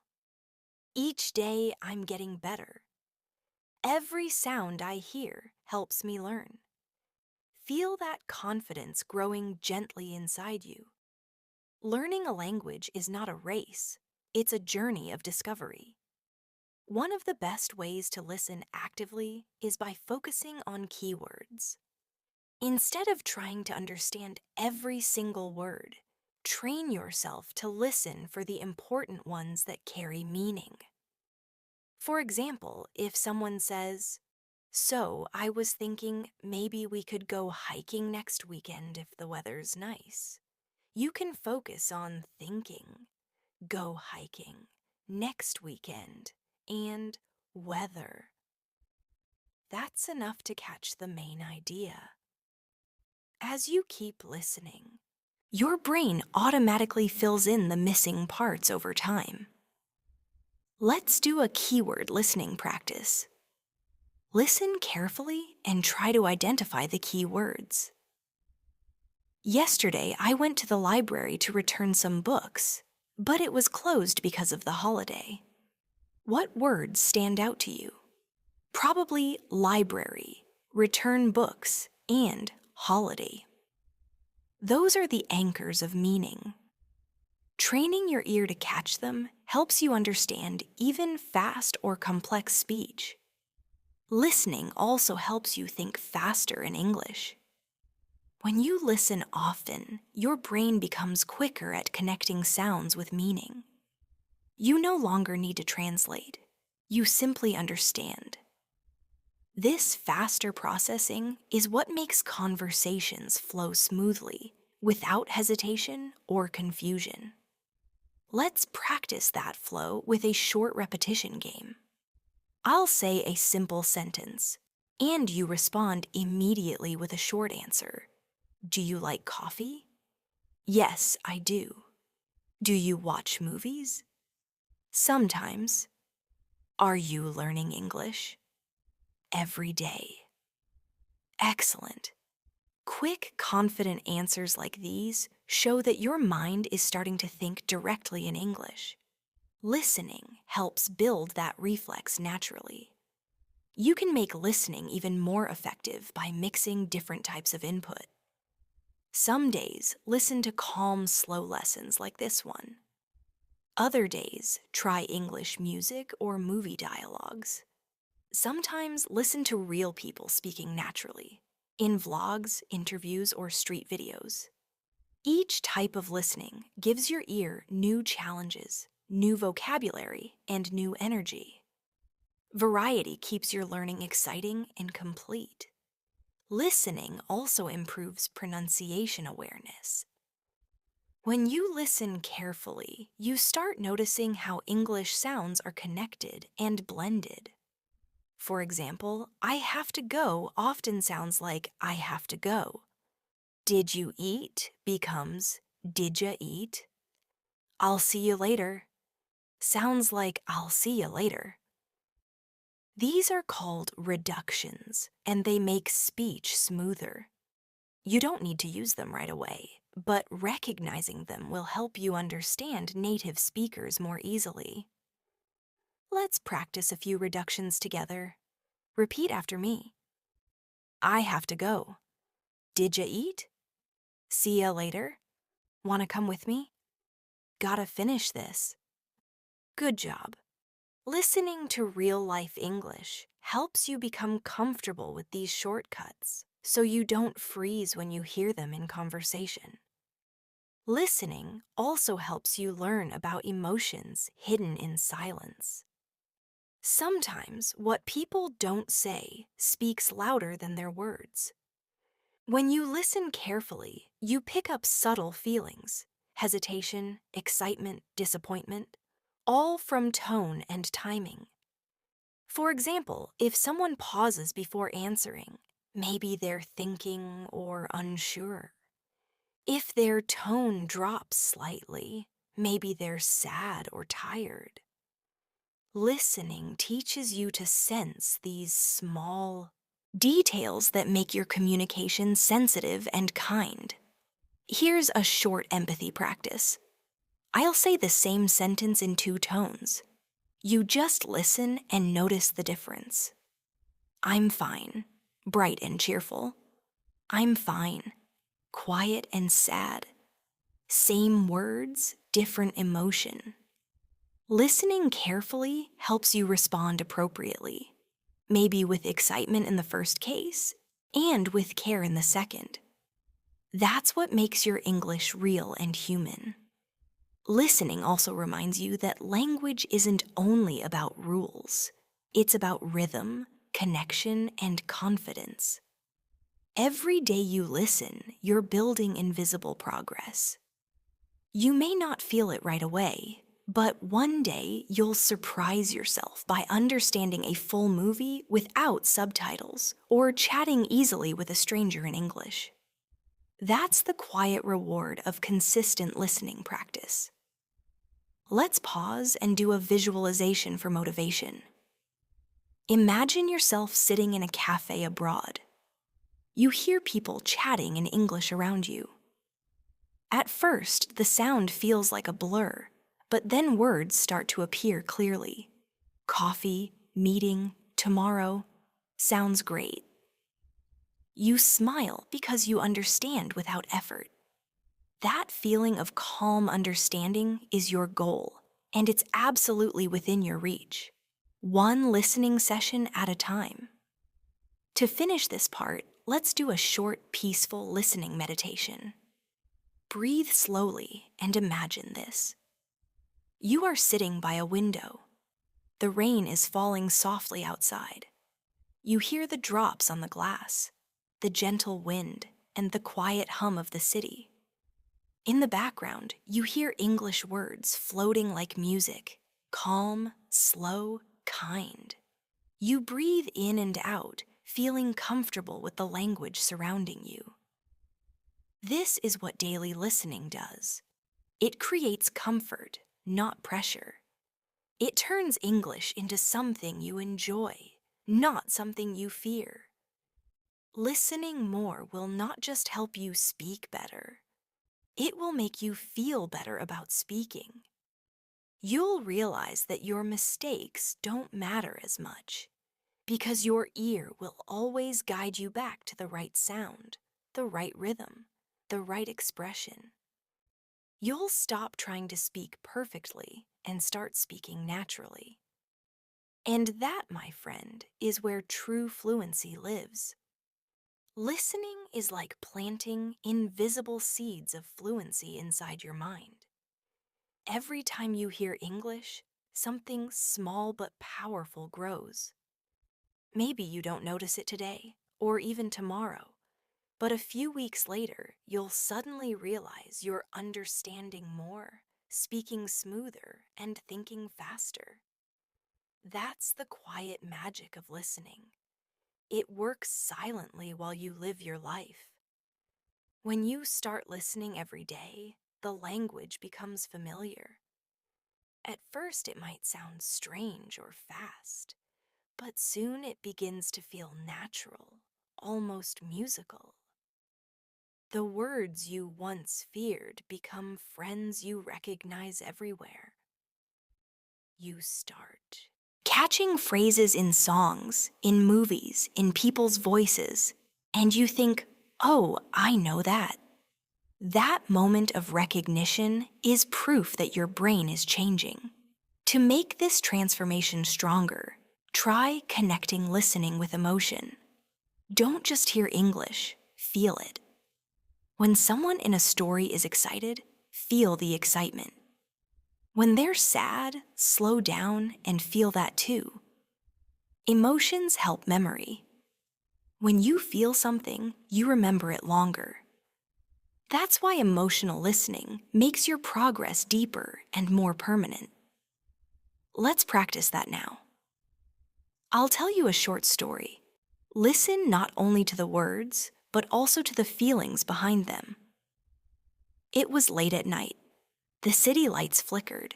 Each day I'm getting better. Every sound I hear helps me learn. Feel that confidence growing gently inside you. Learning a language is not a race, it's a journey of discovery. One of the best ways to listen actively is by focusing on keywords. Instead of trying to understand every single word, train yourself to listen for the important ones that carry meaning. For example, if someone says, "So, I was thinking maybe we could go hiking next weekend if the weather's nice," you can focus on thinking, go hiking, next weekend, and weather. That's enough to catch the main idea. As you keep listening, your brain automatically fills in the missing parts over time. Let's do a keyword listening practice. Listen carefully and try to identify the key words. Yesterday, I went to the library to return some books, but it was closed because of the holiday. What words stand out to you? Probably library, return books, and holiday. Those are the anchors of meaning. Training your ear to catch them helps you understand even fast or complex speech. Listening also helps you think faster in English. When you listen often, your brain becomes quicker at connecting sounds with meaning. You no longer need to translate. You simply understand. This faster processing is what makes conversations flow smoothly, without hesitation or confusion. Let's practice that flow with a short repetition game. I'll say a simple sentence, and you respond immediately with a short answer. Do you like coffee? Yes, I do. Do you watch movies? Sometimes. Are you learning English? Every day. Excellent. Quick, confident answers like these show that your mind is starting to think directly in English. Listening helps build that reflex naturally. You can make listening even more effective by mixing different types of input. Some days, listen to calm, slow lessons like this one. Other days, try English music or movie dialogues. Sometimes listen to real people speaking naturally, in vlogs, interviews, or street videos. Each type of listening gives your ear new challenges, new vocabulary, and new energy. Variety keeps your learning exciting and complete. Listening also improves pronunciation awareness. When you listen carefully, you start noticing how English sounds are connected and blended. For example, I have to go often sounds like I have to go. Did you eat becomes did ya eat? I'll see you later sounds like I'll see you later. These are called reductions, and they make speech smoother. You don't need to use them right away, but recognizing them will help you understand native speakers more easily. Let's practice a few reductions together. Repeat after me. I have to go. Did ya eat? See ya later. Wanna come with me? Gotta finish this. Good job. Listening to real-life English helps you become comfortable with these shortcuts so you don't freeze when you hear them in conversation. Listening also helps you learn about emotions hidden in silence. Sometimes what people don't say speaks louder than their words. When you listen carefully, you pick up subtle feelings, hesitation, excitement, disappointment, all from tone and timing. For example, if someone pauses before answering, maybe they're thinking or unsure. If their tone drops slightly, maybe they're sad or tired. Listening teaches you to sense these small details that make your communication sensitive and kind. Here's a short empathy practice. I'll say the same sentence in two tones. You just listen and notice the difference. I'm fine, bright and cheerful. I'm fine, quiet and sad. Same words, different emotion. Listening carefully helps you respond appropriately, maybe with excitement in the first case and with care in the second. That's what makes your English real and human. Listening also reminds you that language isn't only about rules. It's about rhythm, connection, and confidence. Every day you listen, you're building invisible progress. You may not feel it right away, but one day you'll surprise yourself by understanding a full movie without subtitles or chatting easily with a stranger in English. That's the quiet reward of consistent listening practice. Let's pause and do a visualization for motivation. Imagine yourself sitting in a cafe abroad. You hear people chatting in English around you. At first, the sound feels like a blur, but then words start to appear clearly. Coffee, meeting, tomorrow. Sounds great. You smile because you understand without effort. That feeling of calm understanding is your goal, and it's absolutely within your reach. One listening session at a time. To finish this part, let's do a short, peaceful listening meditation. Breathe slowly and imagine this. You are sitting by a window. The rain is falling softly outside. You hear the drops on the glass, the gentle wind, and the quiet hum of the city. In the background, you hear English words floating like music, calm, slow, kind. You breathe in and out, feeling comfortable with the language surrounding you. This is what daily listening does. It creates comfort, not pressure. It turns English into something you enjoy, not something you fear. Listening more will not just help you speak better. It will make you feel better about speaking. You'll realize that your mistakes don't matter as much because your ear will always guide you back to the right sound, the right rhythm, the right expression. You'll stop trying to speak perfectly and start speaking naturally. And that, my friend, is where true fluency lives. Listening is like planting invisible seeds of fluency inside your mind. Every time you hear English, something small but powerful grows. Maybe you don't notice it today, or even tomorrow, But a few weeks later, you'll suddenly realize you're understanding more, speaking smoother, and thinking faster. That's the quiet magic of listening. It works silently while you live your life. When you start listening every day, the language becomes familiar. At first, it might sound strange or fast, but soon it begins to feel natural, almost musical. The words you once feared become friends you recognize everywhere. You start catching phrases in songs, in movies, in people's voices, and you think, oh, I know that. That moment of recognition is proof that your brain is changing. To make this transformation stronger, try connecting listening with emotion. Don't just hear English, feel it. When someone in a story is excited, feel the excitement. When they're sad, slow down and feel that too. Emotions help memory. When you feel something, you remember it longer. That's why emotional listening makes your progress deeper and more permanent. Let's practice that now. I'll tell you a short story. Listen not only to the words, but also to the feelings behind them. It was late at night. The city lights flickered.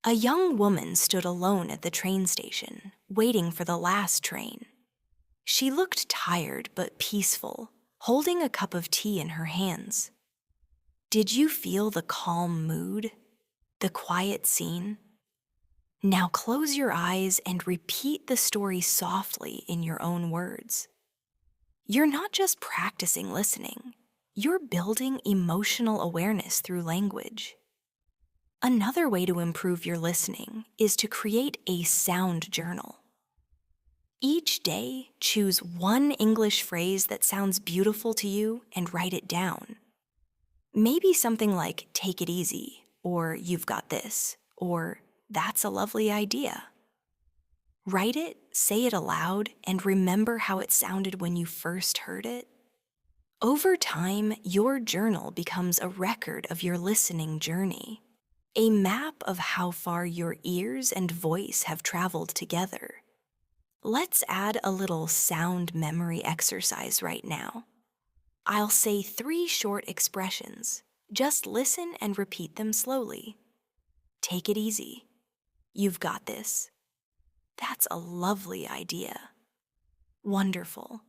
A young woman stood alone at the train station, waiting for the last train. She looked tired but peaceful, holding a cup of tea in her hands. Did you feel the calm mood? The quiet scene? Now close your eyes and repeat the story softly in your own words. You're not just practicing listening, you're building emotional awareness through language. Another way to improve your listening is to create a sound journal. Each day, choose one English phrase that sounds beautiful to you and write it down. Maybe something like, take it easy, or you've got this, or that's a lovely idea. Write it, say it aloud, and remember how it sounded when you first heard it. Over time, your journal becomes a record of your listening journey, a map of how far your ears and voice have traveled together. Let's add a little sound memory exercise right now. I'll say 3 short expressions. Just listen and repeat them slowly. Take it easy. You've got this. That's a lovely idea. Wonderful.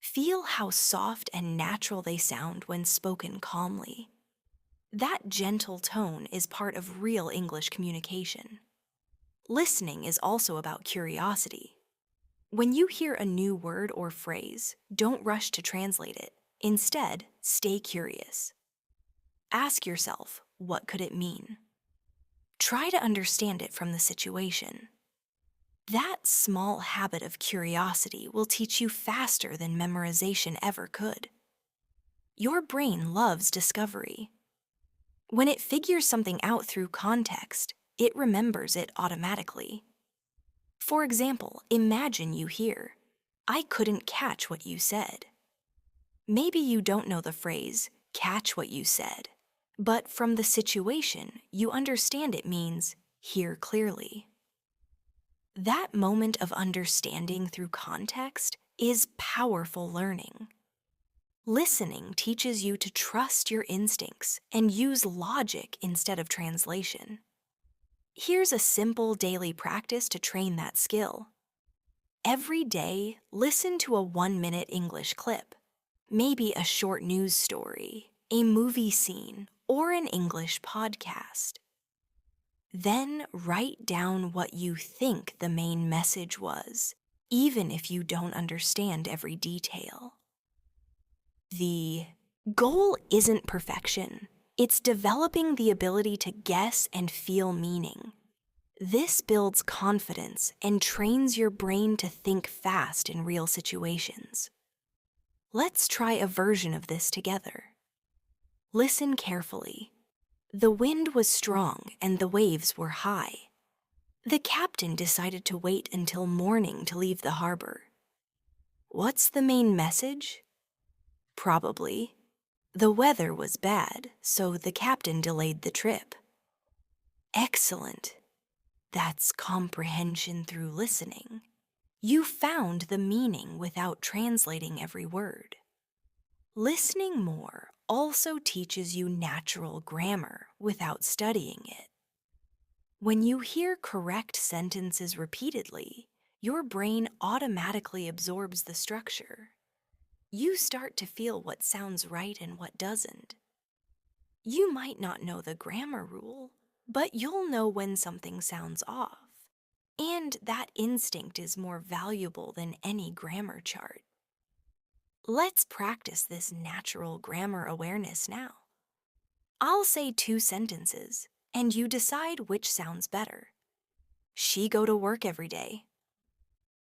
Feel how soft and natural they sound when spoken calmly. That gentle tone is part of real English communication. Listening is also about curiosity. When you hear a new word or phrase, don't rush to translate it. Instead, stay curious. Ask yourself, what could it mean? Try to understand it from the situation. That small habit of curiosity will teach you faster than memorization ever could. Your brain loves discovery. When it figures something out through context, it remembers it automatically. For example, imagine you hear, I couldn't catch what you said. Maybe you don't know the phrase, catch what you said, but from the situation, you understand it means hear clearly. That moment of understanding through context is powerful learning. Listening teaches you to trust your instincts and use logic instead of translation. Here's a simple daily practice to train that skill. Every day, listen to a 1-minute English clip. Maybe a short news story, a movie scene, or an English podcast. Then write down what you think the main message was, even if you don't understand every detail. The goal isn't perfection. It's developing the ability to guess and feel meaning. This builds confidence and trains your brain to think fast in real situations. Let's try a version of this together. Listen carefully. The wind was strong and the waves were high. The captain decided to wait until morning to leave the harbor. What's the main message? Probably. The weather was bad, so the captain delayed the trip. Excellent. That's comprehension through listening. You found the meaning without translating every word. Listening more also teaches you natural grammar without studying it. When you hear correct sentences repeatedly, your brain automatically absorbs the structure. You start to feel what sounds right and what doesn't. You might not know the grammar rule, but you'll know when something sounds off. And that instinct is more valuable than any grammar chart. Let's practice this natural grammar awareness now. I'll say 2 sentences, and you decide which sounds better. She go to work every day.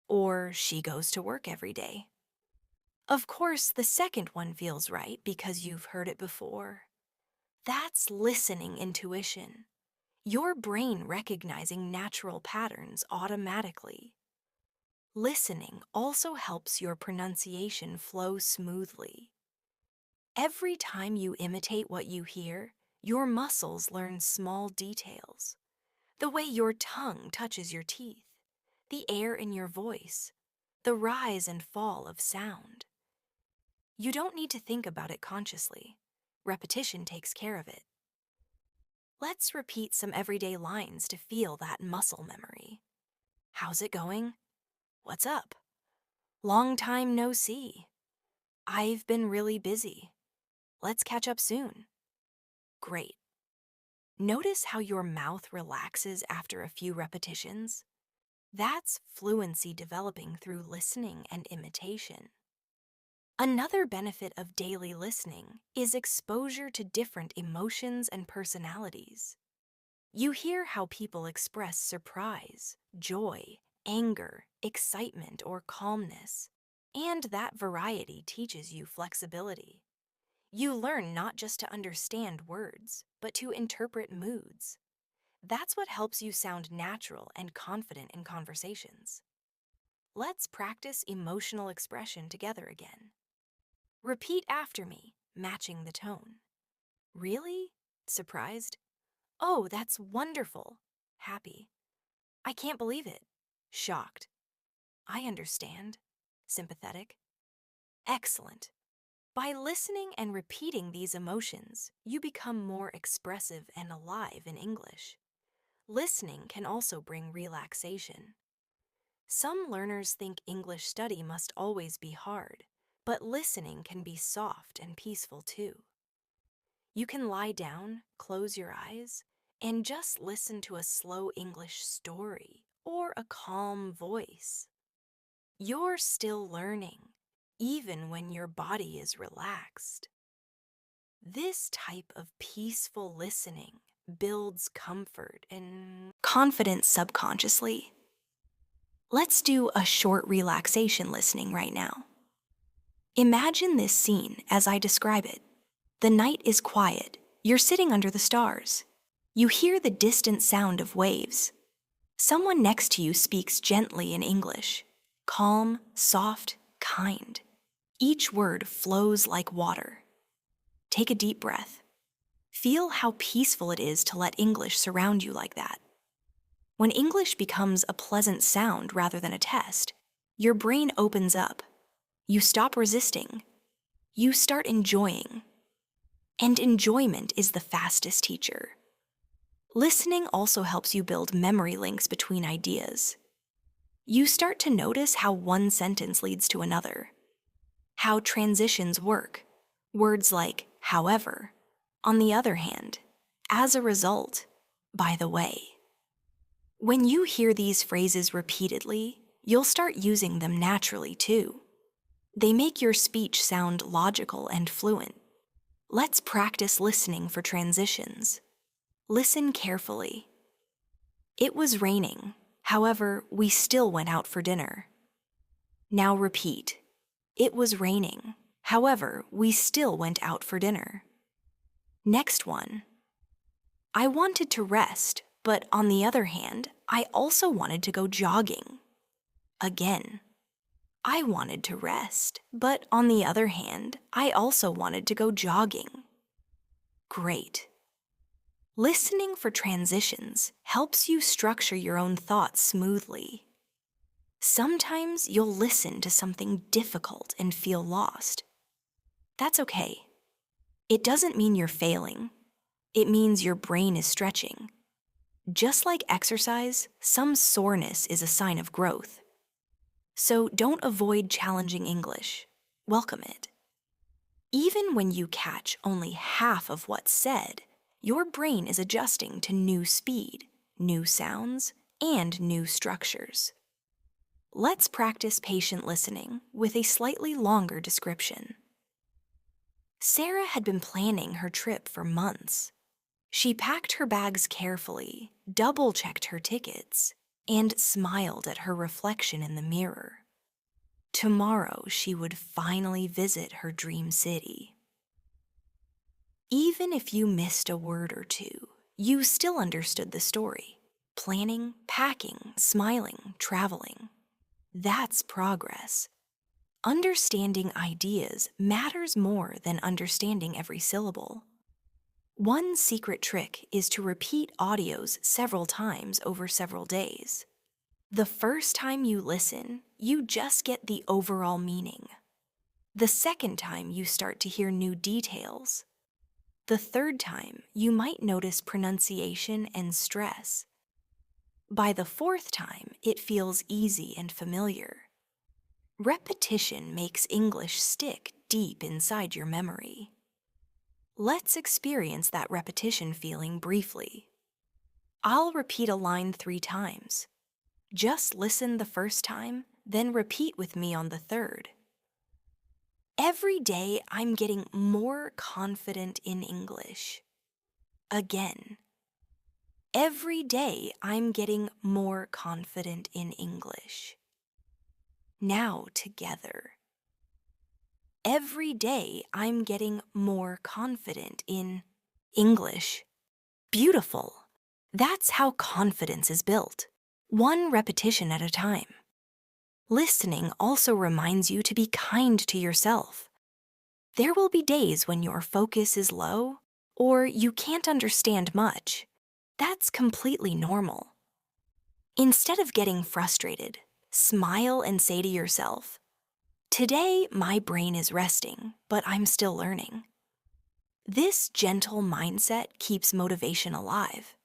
Or she goes to work every day. Of course, the second one feels right because you've heard it before. That's listening intuition. Your brain recognizing natural patterns automatically. Listening also helps your pronunciation flow smoothly. Every time you imitate what you hear, your muscles learn small details. The way your tongue touches your teeth, the air in your voice, the rise and fall of sound. You don't need to think about it consciously. Repetition takes care of it. Let's repeat some everyday lines to feel that muscle memory. How's it going? What's up? Long time no see. I've been really busy. Let's catch up soon. Great. Notice how your mouth relaxes after a few repetitions? That's fluency developing through listening and imitation. Another benefit of daily listening is exposure to different emotions and personalities. You hear how people express surprise, joy, anger, excitement, or calmness, and that variety teaches you flexibility. You learn not just to understand words, but to interpret moods. That's what helps you sound natural and confident in conversations. Let's practice emotional expression together again. Repeat after me, matching the tone. Really? Surprised? Oh, that's wonderful. Happy. I can't believe it. Shocked. I understand. Sympathetic. Excellent. By listening and repeating these emotions, you become more expressive and alive in English. Listening can also bring relaxation. Some learners think English study must always be hard, but listening can be soft and peaceful too. You can lie down, close your eyes, and just listen to a slow English story or a calm voice. You're still learning, even when your body is relaxed. This type of peaceful listening builds comfort and confidence subconsciously. Let's do a short relaxation listening right now. Imagine this scene as I describe it. The night is quiet. You're sitting under the stars. You hear the distant sound of waves. Someone next to you speaks gently in English. Calm, soft, kind. Each word flows like water. Take a deep breath. Feel how peaceful it is to let English surround you like that. When English becomes a pleasant sound rather than a test, your brain opens up. You stop resisting. You start enjoying. And enjoyment is the fastest teacher. Listening also helps you build memory links between ideas. You start to notice how one sentence leads to another, how transitions work, words like however, on the other hand, as a result, by the way. When you hear these phrases repeatedly, you'll start using them naturally too. They make your speech sound logical and fluent. Let's practice listening for transitions. Listen carefully. It was raining. However, we still went out for dinner. Now repeat. It was raining. However, we still went out for dinner. Next one. I wanted to rest, but on the other hand, I also wanted to go jogging. Again. I wanted to rest, but on the other hand, I also wanted to go jogging. Great. Listening for transitions helps you structure your own thoughts smoothly. Sometimes you'll listen to something difficult and feel lost. That's okay. It doesn't mean you're failing. It means your brain is stretching. Just like exercise, some soreness is a sign of growth. So don't avoid challenging English. Welcome it. Even when you catch only half of what's said, your brain is adjusting to new speed, new sounds, and new structures. Let's practice patient listening with a slightly longer description. Sarah had been planning her trip for months. She packed her bags carefully, double-checked her tickets, and smiled at her reflection in the mirror. Tomorrow she would finally visit her dream city. Even if you missed a word or two, you still understood the story. Planning, packing, smiling, traveling. That's progress. Understanding ideas matters more than understanding every syllable. One secret trick is to repeat audios several times over several days. The first time you listen, you just get the overall meaning. The second time you start to hear new details. The third time, you might notice pronunciation and stress. By the fourth time, it feels easy and familiar. Repetition makes English stick deep inside your memory. Let's experience that repetition feeling briefly. I'll repeat a line 3 times. Just listen the first time, then repeat with me on the third. Every day, I'm getting more confident in English. Again. Every day, I'm getting more confident in English. Now together. Every day, I'm getting more confident in English. Beautiful. That's how confidence is built, one repetition at a time. Listening also reminds you to be kind to yourself. There will be days when your focus is low or you can't understand much. That's completely normal. Instead of getting frustrated, smile and say to yourself, "Today, my brain is resting, but I'm still learning." This gentle mindset keeps motivation alive.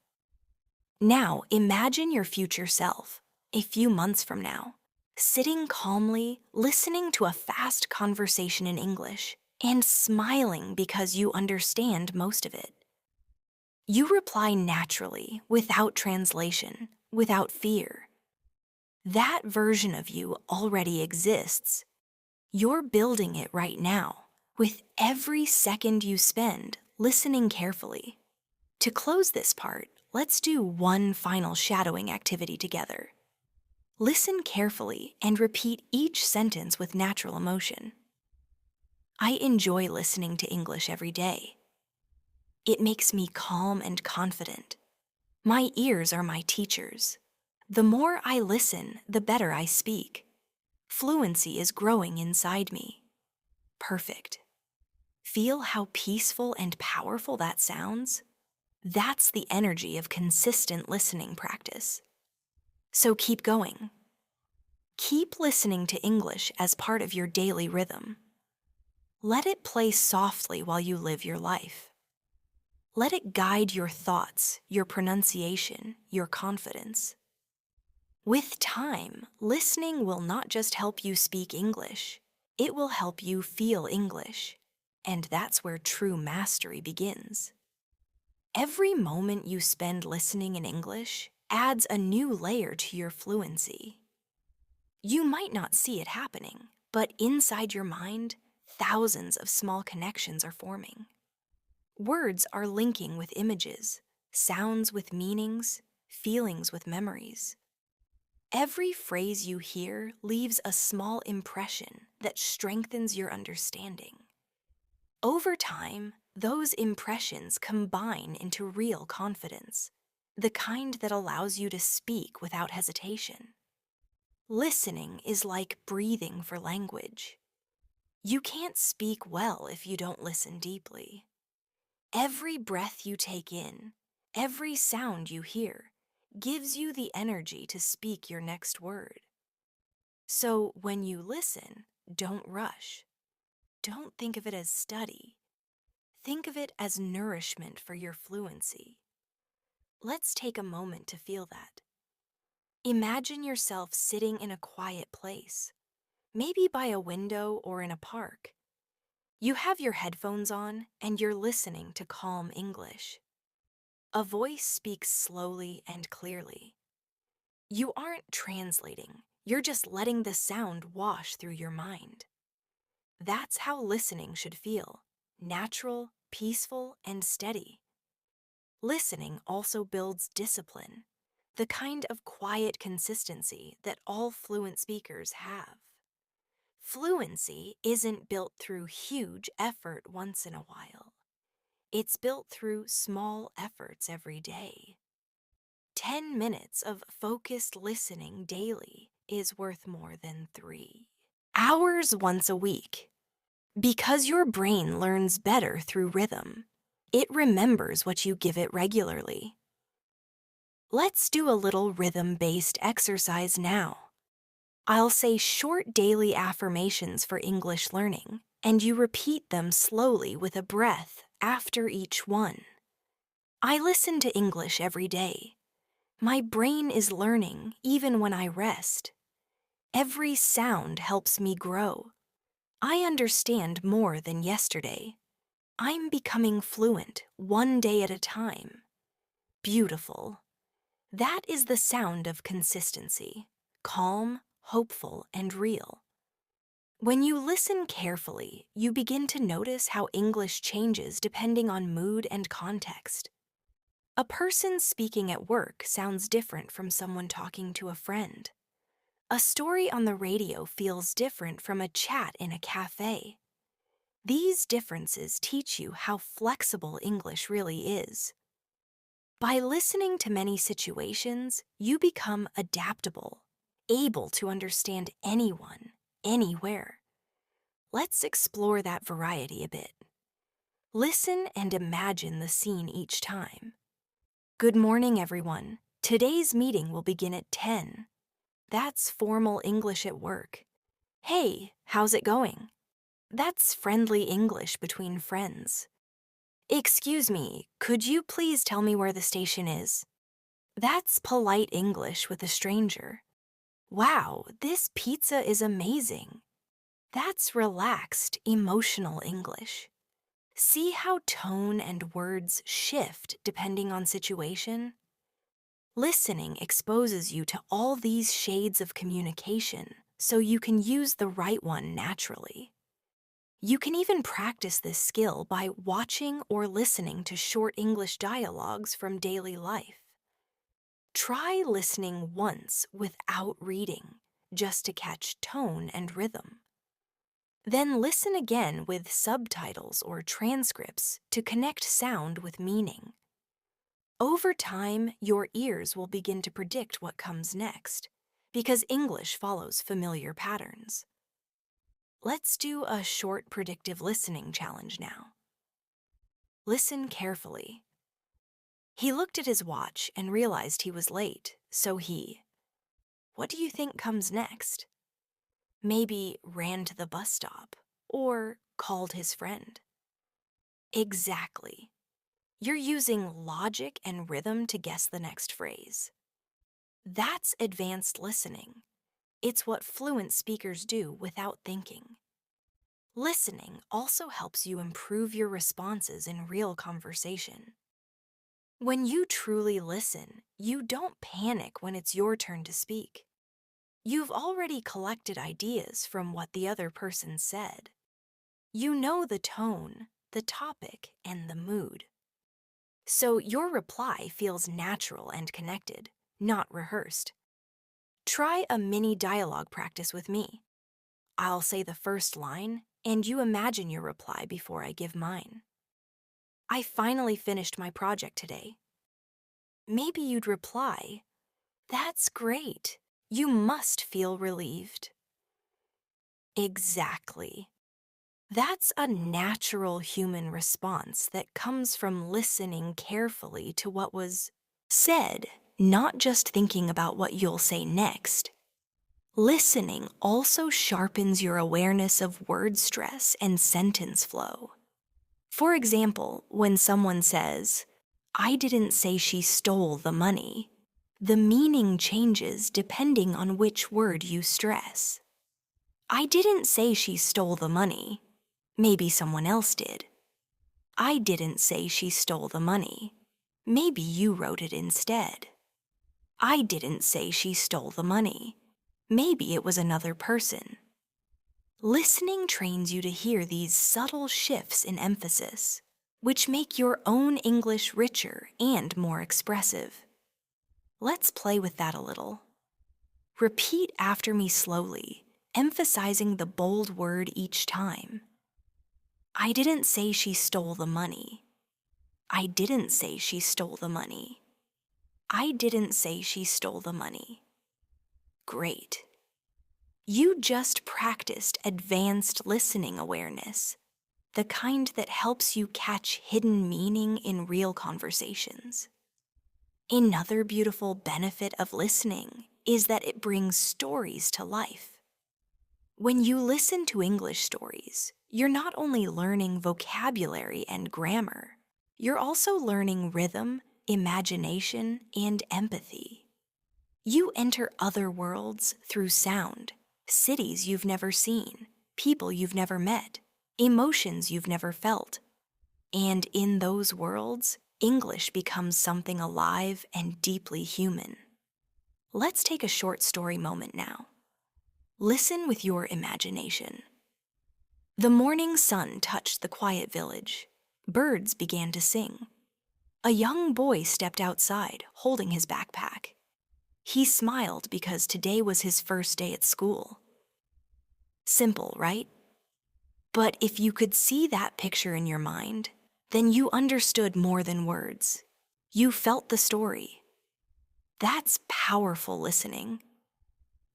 Now, imagine your future self, a few months from now, sitting calmly, listening to a fast conversation in English, and smiling because you understand most of it. You reply naturally, without translation, without fear. That version of you already exists. You're building it right now, with every second you spend listening carefully. To close this part, let's do one final shadowing activity together. Listen carefully and repeat each sentence with natural emotion. I enjoy listening to English every day. It makes me calm and confident. My ears are my teachers. The more I listen, the better I speak. Fluency is growing inside me. Perfect. Feel how peaceful and powerful that sounds? That's the energy of consistent listening practice. So keep going. Keep listening to English as part of your daily rhythm. Let it play softly while you live your life. Let it guide your thoughts, your pronunciation, your confidence. With time, listening will not just help you speak English, it will help you feel English. And that's where true mastery begins. Every moment you spend listening in English adds a new layer to your fluency. You might not see it happening, but inside your mind, thousands of small connections are forming. Words are linking with images, sounds with meanings, feelings with memories. Every phrase you hear leaves a small impression that strengthens your understanding. Over time, those impressions combine into real confidence, the kind that allows you to speak without hesitation. Listening is like breathing for language. You can't speak well if you don't listen deeply. Every breath you take in, every sound you hear, gives you the energy to speak your next word. So when you listen, don't rush. Don't think of it as study. Think of it as nourishment for your fluency. Let's take a moment to feel that. Imagine yourself sitting in a quiet place, maybe by a window or in a park. You have your headphones on and you're listening to calm English. A voice speaks slowly and clearly. You aren't translating, you're just letting the sound wash through your mind. That's how listening should feel: natural, peaceful, and steady. Listening also builds discipline, the kind of quiet consistency that all fluent speakers have. Fluency isn't built through huge effort once in a while. It's built through small efforts every day. 10 minutes of focused listening daily is worth more than 3 hours once a week. Because your brain learns better through rhythm, it remembers what you give it regularly. Let's do a little rhythm-based exercise now. I'll say short daily affirmations for English learning, and you repeat them slowly with a breath after each one. I listen to English every day. My brain is learning even when I rest. Every sound helps me grow. I understand more than yesterday. I'm becoming fluent one day at a time. Beautiful. That is the sound of consistency: calm, hopeful, and real. When you listen carefully, you begin to notice how English changes depending on mood and context. A person speaking at work sounds different from someone talking to a friend. A story on the radio feels different from a chat in a cafe. These differences teach you how flexible English really is. By listening to many situations, you become adaptable, able to understand anyone, anywhere. Let's explore that variety a bit. Listen and imagine the scene each time. Good morning, everyone. Today's meeting will begin at 10. That's formal English at work. Hey, how's it going? That's friendly English between friends. Excuse me, could you please tell me where the station is? That's polite English with a stranger. Wow, this pizza is amazing. That's relaxed, emotional English. See how tone and words shift depending on situation? Listening exposes you to all these shades of communication so you can use the right one naturally. You can even practice this skill by watching or listening to short English dialogues from daily life. Try listening once without reading, just to catch tone and rhythm. Then listen again with subtitles or transcripts to connect sound with meaning. Over time, your ears will begin to predict what comes next, because English follows familiar patterns. Let's do a short predictive listening challenge now. Listen carefully. He looked at his watch and realized he was late, so what do you think comes next? Maybe ran to the bus stop or called his friend. Exactly. You're using logic and rhythm to guess the next phrase. That's advanced listening. It's what fluent speakers do without thinking. Listening also helps you improve your responses in real conversation. When you truly listen, you don't panic when it's your turn to speak. You've already collected ideas from what the other person said. You know the tone, the topic, and the mood. So your reply feels natural and connected, not rehearsed. Try a mini dialogue practice with me. I'll say the first line, and you imagine your reply before I give mine. I finally finished my project today. Maybe you'd reply, "That's great. You must feel relieved. Exactly. That's a natural human response that comes from listening carefully to what was said, not just thinking about what you'll say next. Listening also sharpens your awareness of word stress and sentence flow. For example, when someone says, "I didn't say she stole the money," the meaning changes depending on which word you stress. "I didn't say she stole the money." Maybe someone else did. "I didn't say she stole the money." Maybe you wrote it instead. "I didn't say she stole the money." Maybe it was another person. Listening trains you to hear these subtle shifts in emphasis, which make your own English richer and more expressive. Let's play with that a little. Repeat after me slowly, emphasizing the bold word each time. "I didn't say she stole the money." "I didn't say she stole the money." "I didn't say she stole the money." Great. You just practiced advanced listening awareness, the kind that helps you catch hidden meaning in real conversations. Another beautiful benefit of listening is that it brings stories to life. When you listen to English stories, you're not only learning vocabulary and grammar, you're also learning rhythm, imagination, and empathy. You enter other worlds through sound, cities you've never seen, people you've never met, emotions you've never felt. And in those worlds, English becomes something alive and deeply human. Let's take a short story moment now. Listen with your imagination. The morning sun touched the quiet village. Birds began to sing. A young boy stepped outside, holding his backpack. He smiled because today was his first day at school. Simple, right? But if you could see that picture in your mind, then you understood more than words. You felt the story. That's powerful listening.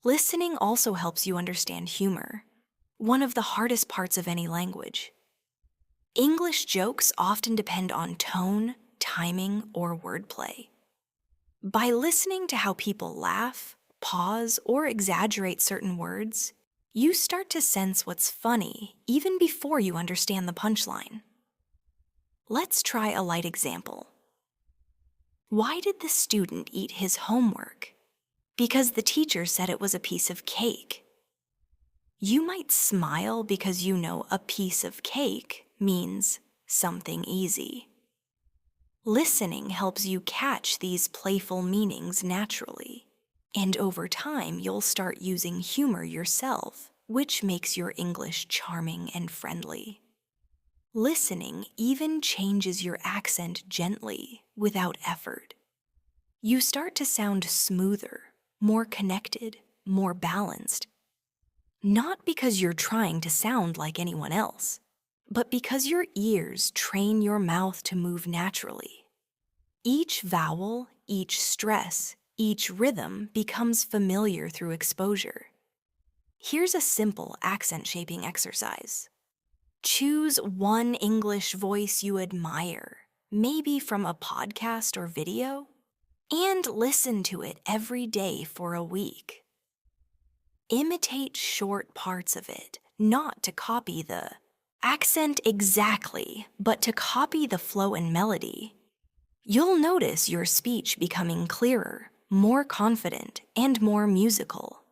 Listening also helps you understand humor, one of the hardest parts of any language. English jokes often depend on tone, timing, or wordplay. By listening to how people laugh, pause, or exaggerate certain words, you start to sense what's funny even before you understand the punchline. Let's try a light example. Why did the student eat his homework? Because the teacher said it was a piece of cake. You might smile because you know a piece of cake means something easy. Listening helps you catch these playful meanings naturally, and over time you'll start using humor yourself, which makes your English charming and friendly. Listening even changes your accent gently, without effort. You start to sound smoother, more connected, more balanced. Not because you're trying to sound like anyone else, but because your ears train your mouth to move naturally. Each vowel, each stress, each rhythm becomes familiar through exposure. Here's a simple accent shaping exercise. Choose one English voice you admire, maybe from a podcast or video, and listen to it every day for a week. Imitate short parts of it, not to copy the accent exactly, but to copy the flow and melody. You'll notice your speech becoming clearer, more confident, and more musical.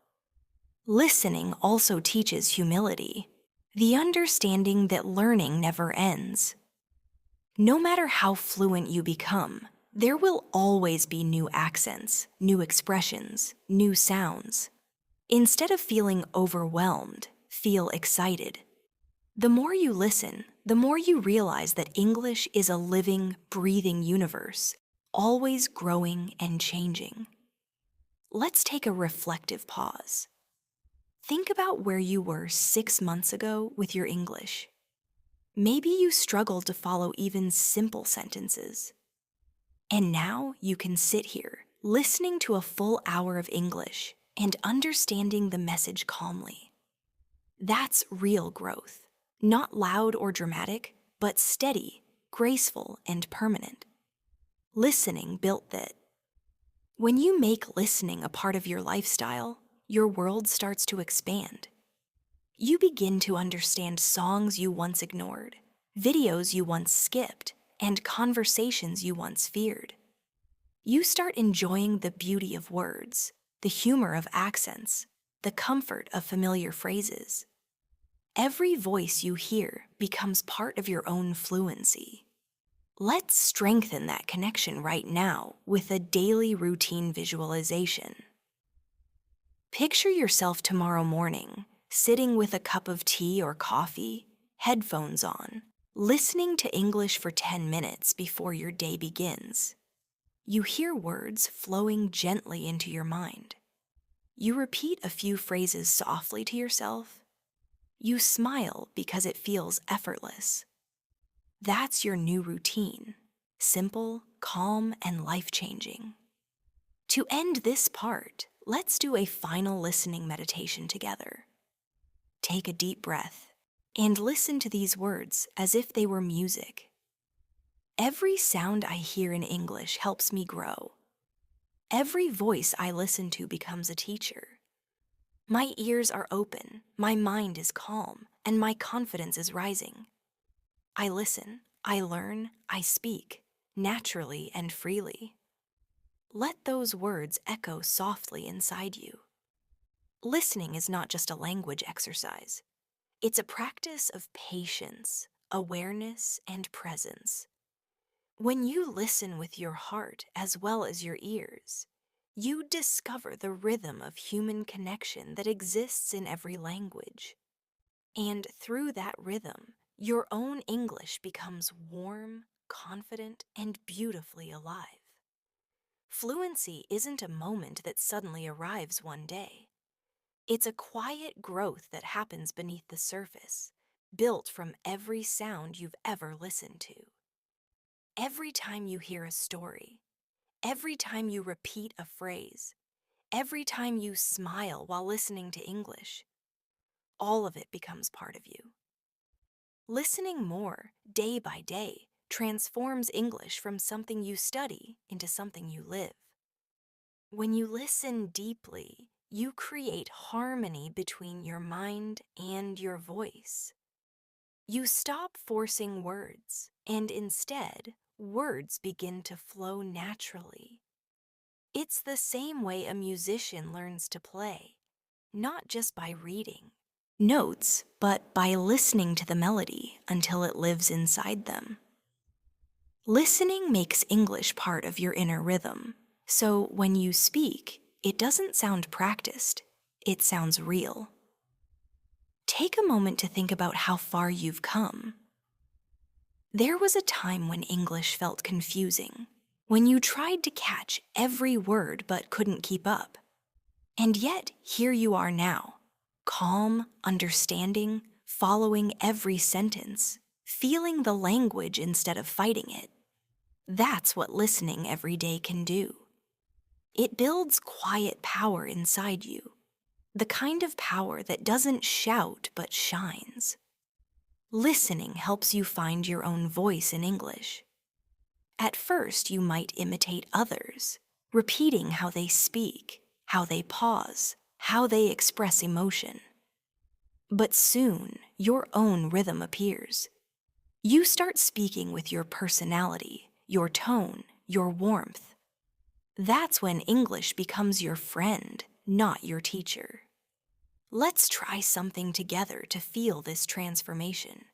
Listening also teaches humility, the understanding that learning never ends. No matter how fluent you become, there will always be new accents, new expressions, new sounds. Instead of feeling overwhelmed, feel excited. The more you listen, the more you realize that English is a living, breathing universe, always growing and changing. Let's take a reflective pause. Think about where you were 6 months ago with your English. Maybe you struggled to follow even simple sentences. And now you can sit here, listening to a full hour of English, and understanding the message calmly. That's real growth. Not loud or dramatic, but steady, graceful, and permanent. Listening built that. When you make listening a part of your lifestyle, your world starts to expand. You begin to understand songs you once ignored, videos you once skipped, and conversations you once feared. You start enjoying the beauty of words, the humor of accents, the comfort of familiar phrases. Every voice you hear becomes part of your own fluency. Let's strengthen that connection right now with a daily routine visualization. Picture yourself tomorrow morning, sitting with a cup of tea or coffee, headphones on, listening to English for 10 minutes before your day begins. You hear words flowing gently into your mind. You repeat a few phrases softly to yourself. You smile because it feels effortless. That's your new routine, simple, calm, and life-changing. To end this part, let's do a final listening meditation together. Take a deep breath and listen to these words as if they were music. Every sound I hear in English helps me grow. Every voice I listen to becomes a teacher. My ears are open, my mind is calm, and my confidence is rising. I listen, I learn, I speak, naturally and freely. Let those words echo softly inside you. Listening is not just a language exercise. It's a practice of patience, awareness, and presence. When you listen with your heart as well as your ears, you discover the rhythm of human connection that exists in every language. And through that rhythm, your own English becomes warm, confident, and beautifully alive. Fluency isn't a moment that suddenly arrives one day. It's a quiet growth that happens beneath the surface, built from every sound you've ever listened to. Every time you hear a story, every time you repeat a phrase, every time you smile while listening to English, all of it becomes part of you. Listening more, day by day, transforms English from something you study into something you live. When you listen deeply, you create harmony between your mind and your voice. You stop forcing words, and instead, words begin to flow naturally. It's the same way a musician learns to play, not just by reading notes, but by listening to the melody until it lives inside them. Listening makes English part of your inner rhythm, so when you speak, it doesn't sound practiced, it sounds real. Take a moment to think about how far you've come. There was a time when English felt confusing, when you tried to catch every word but couldn't keep up. And yet, here you are now, calm, understanding, following every sentence, feeling the language instead of fighting it. That's what listening every day can do. It builds quiet power inside you, the kind of power that doesn't shout but shines. Listening helps you find your own voice in English. At first, you might imitate others, repeating how they speak, how they pause, how they express emotion. But soon, your own rhythm appears. You start speaking with your personality, your tone, your warmth. That's when English becomes your friend, not your teacher. Let's try something together to feel this transformation.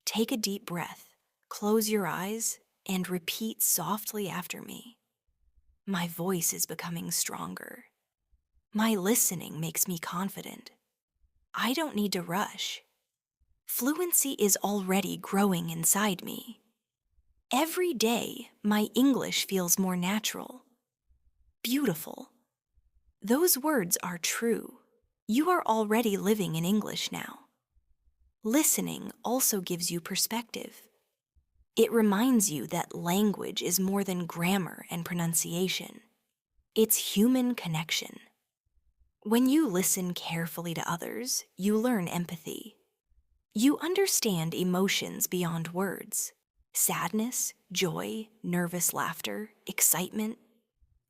Take a deep breath, close your eyes, and repeat softly after me. My voice is becoming stronger. My listening makes me confident. I don't need to rush. Fluency is already growing inside me. Every day, my English feels more natural, beautiful. Those words are true. You are already living in English now. Listening also gives you perspective. It reminds you that language is more than grammar and pronunciation. It's human connection. When you listen carefully to others, you learn empathy. You understand emotions beyond words: sadness, joy, nervous laughter, excitement.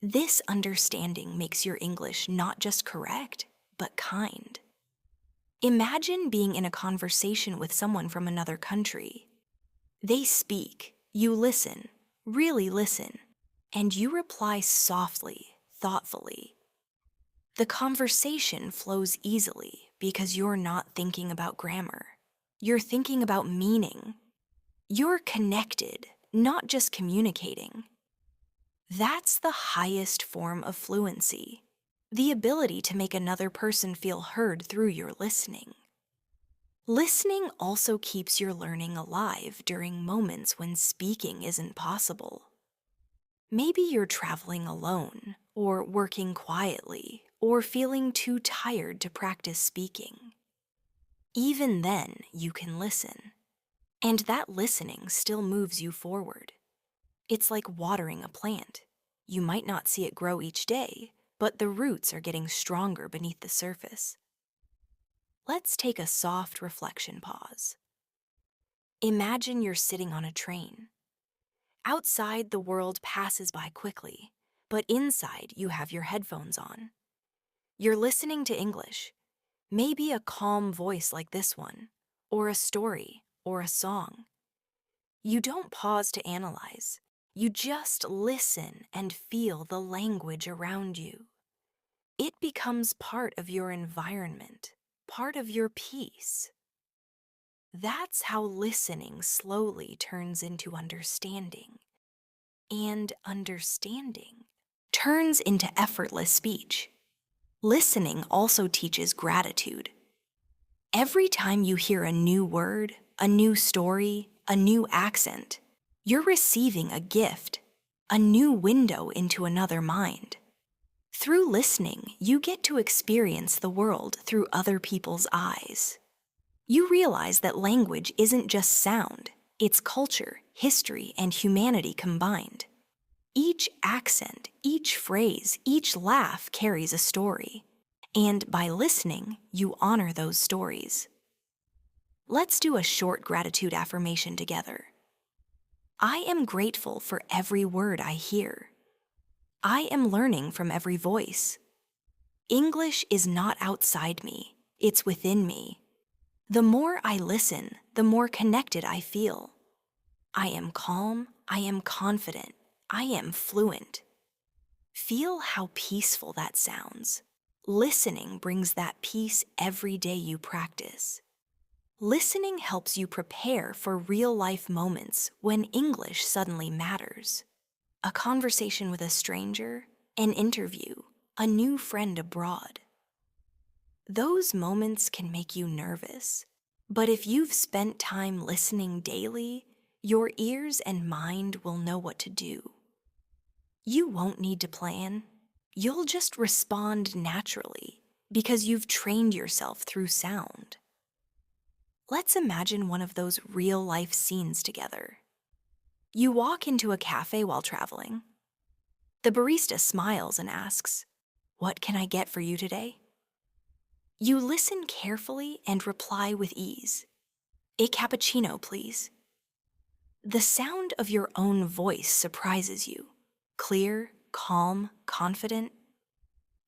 This understanding makes your English not just correct, but kind. Imagine being in a conversation with someone from another country. They speak, you listen, really listen, and you reply softly, thoughtfully. The conversation flows easily because you're not thinking about grammar. You're thinking about meaning. You're connected, not just communicating. That's the highest form of fluency, the ability to make another person feel heard through your listening. Listening also keeps your learning alive during moments when speaking isn't possible. Maybe you're traveling alone, or working quietly, or feeling too tired to practice speaking. Even then, you can listen. And that listening still moves you forward. It's like watering a plant. You might not see it grow each day, but the roots are getting stronger beneath the surface. Let's take a soft reflection pause. Imagine you're sitting on a train. Outside, the world passes by quickly, but inside, you have your headphones on. You're listening to English, maybe a calm voice like this one, or a story, or a song. You don't pause to analyze. You just listen and feel the language around you. It becomes part of your environment, part of your peace. That's how listening slowly turns into understanding, and understanding turns into effortless speech. Listening also teaches gratitude. Every time you hear a new word, a new story, a new accent, you're receiving a gift, a new window into another mind. Through listening, you get to experience the world through other people's eyes. You realize that language isn't just sound, it's culture, history, and humanity combined. Each accent, each phrase, each laugh carries a story. And by listening, you honor those stories. Let's do a short gratitude affirmation together. I am grateful for every word I hear. I am learning from every voice. English is not outside me, it's within me. The more I listen, the more connected I feel. I am calm, I am confident, I am fluent. Feel how peaceful that sounds. Listening brings that peace every day you practice. Listening helps you prepare for real-life moments when English suddenly matters. A conversation with a stranger, an interview, a new friend abroad. Those moments can make you nervous, but if you've spent time listening daily, your ears and mind will know what to do. You won't need to plan. You'll just respond naturally because you've trained yourself through sound. Let's imagine one of those real-life scenes together. You walk into a cafe while traveling. The barista smiles and asks, "What can I get for you today?" You listen carefully and reply with ease, "A cappuccino, please." The sound of your own voice surprises you. Clear, calm, confident.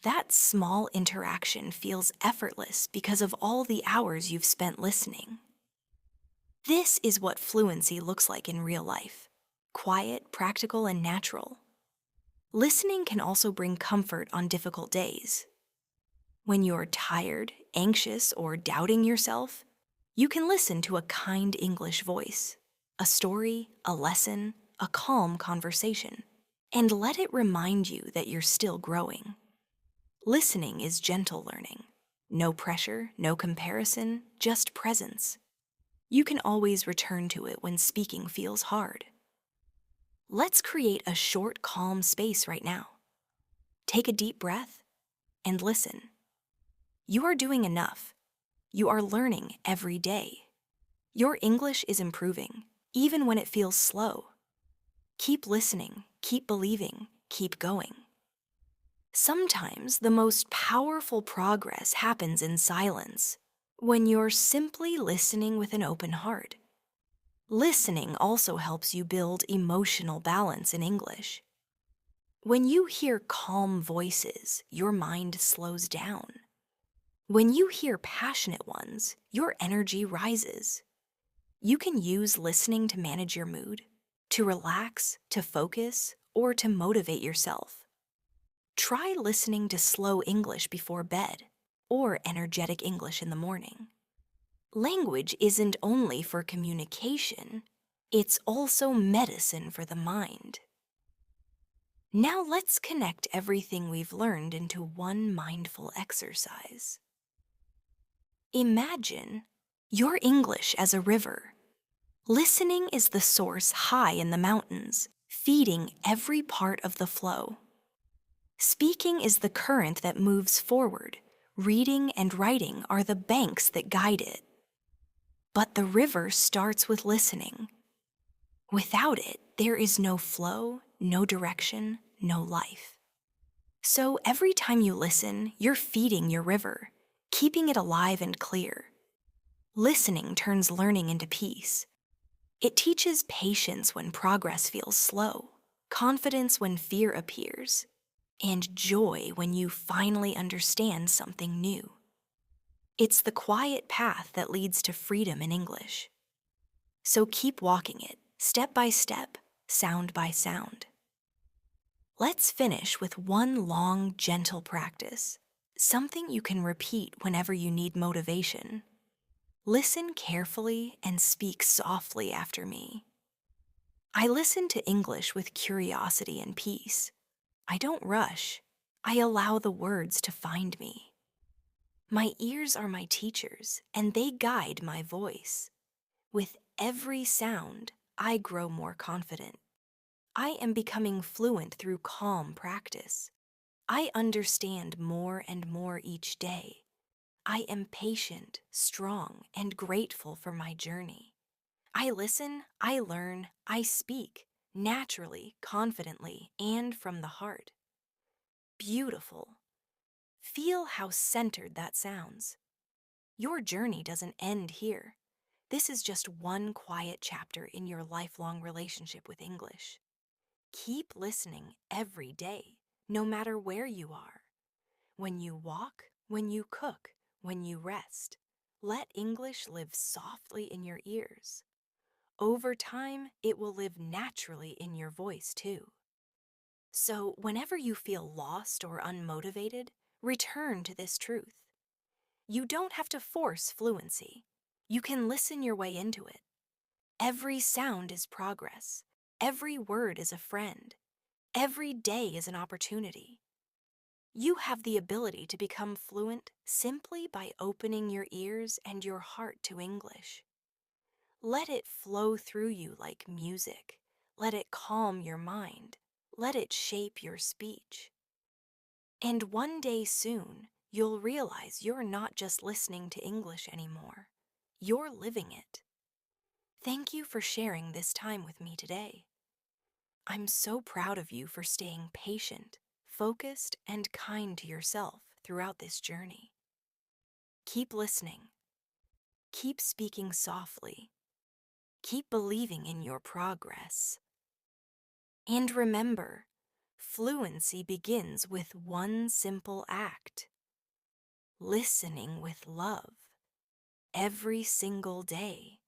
That small interaction feels effortless because of all the hours you've spent listening. This is what fluency looks like in real life: quiet, practical, and natural. Listening can also bring comfort on difficult days. When you're tired, anxious, or doubting yourself, you can listen to a kind English voice, a story, a lesson, a calm conversation, and let it remind you that you're still growing. Listening is gentle learning. No pressure, no comparison, just presence. You can always return to it when speaking feels hard. Let's create a short, calm space right now. Take a deep breath and listen. You are doing enough. You are learning every day. Your English is improving, even when it feels slow. Keep listening, keep believing, keep going. Sometimes the most powerful progress happens in silence, when you're simply listening with an open heart. Listening also helps you build emotional balance in English. When you hear calm voices, your mind slows down. When you hear passionate ones, your energy rises. You can use listening to manage your mood, to relax, to focus, or to motivate yourself. Try listening to slow English before bed or energetic English in the morning. Language isn't only for communication, it's also medicine for the mind. Now let's connect everything we've learned into one mindful exercise. Imagine your English as a river. Listening is the source high in the mountains, feeding every part of the flow. Speaking is the current that moves forward. Reading and writing are the banks that guide it. But the river starts with listening. Without it, there is no flow, no direction, no life. So every time you listen, you're feeding your river, keeping it alive and clear. Listening turns learning into peace. It teaches patience when progress feels slow, confidence when fear appears, and joy when you finally understand something new. It's the quiet path that leads to freedom in English. So keep walking it, step by step, sound by sound. Let's finish with one long, gentle practice, something you can repeat whenever you need motivation. Listen carefully and speak softly after me. I listen to English with curiosity and peace. I don't rush. I allow the words to find me. My ears are my teachers, and they guide my voice. With every sound, I grow more confident. I am becoming fluent through calm practice. I understand more and more each day. I am patient, strong, and grateful for my journey. I listen, I learn, I speak, naturally, confidently, and from the heart. Beautiful. Feel how centered that sounds. Your journey doesn't end here. This is just one quiet chapter in your lifelong relationship with English. Keep listening every day, no matter where you are. When you walk, when you cook, when you rest, let English live softly in your ears. Over time, it will live naturally in your voice too. So, whenever you feel lost or unmotivated, return to this truth. You don't have to force fluency. You can listen your way into it. Every sound is progress. Every word is a friend. Every day is an opportunity. You have the ability to become fluent simply by opening your ears and your heart to English. Let it flow through you like music. Let it calm your mind. Let it shape your speech. And one day soon, you'll realize you're not just listening to English anymore. You're living it. Thank you for sharing this time with me today. I'm so proud of you for staying patient, focused, and kind to yourself throughout this journey. Keep listening. Keep speaking softly. Keep believing in your progress. And remember, fluency begins with one simple act: listening with love every single day.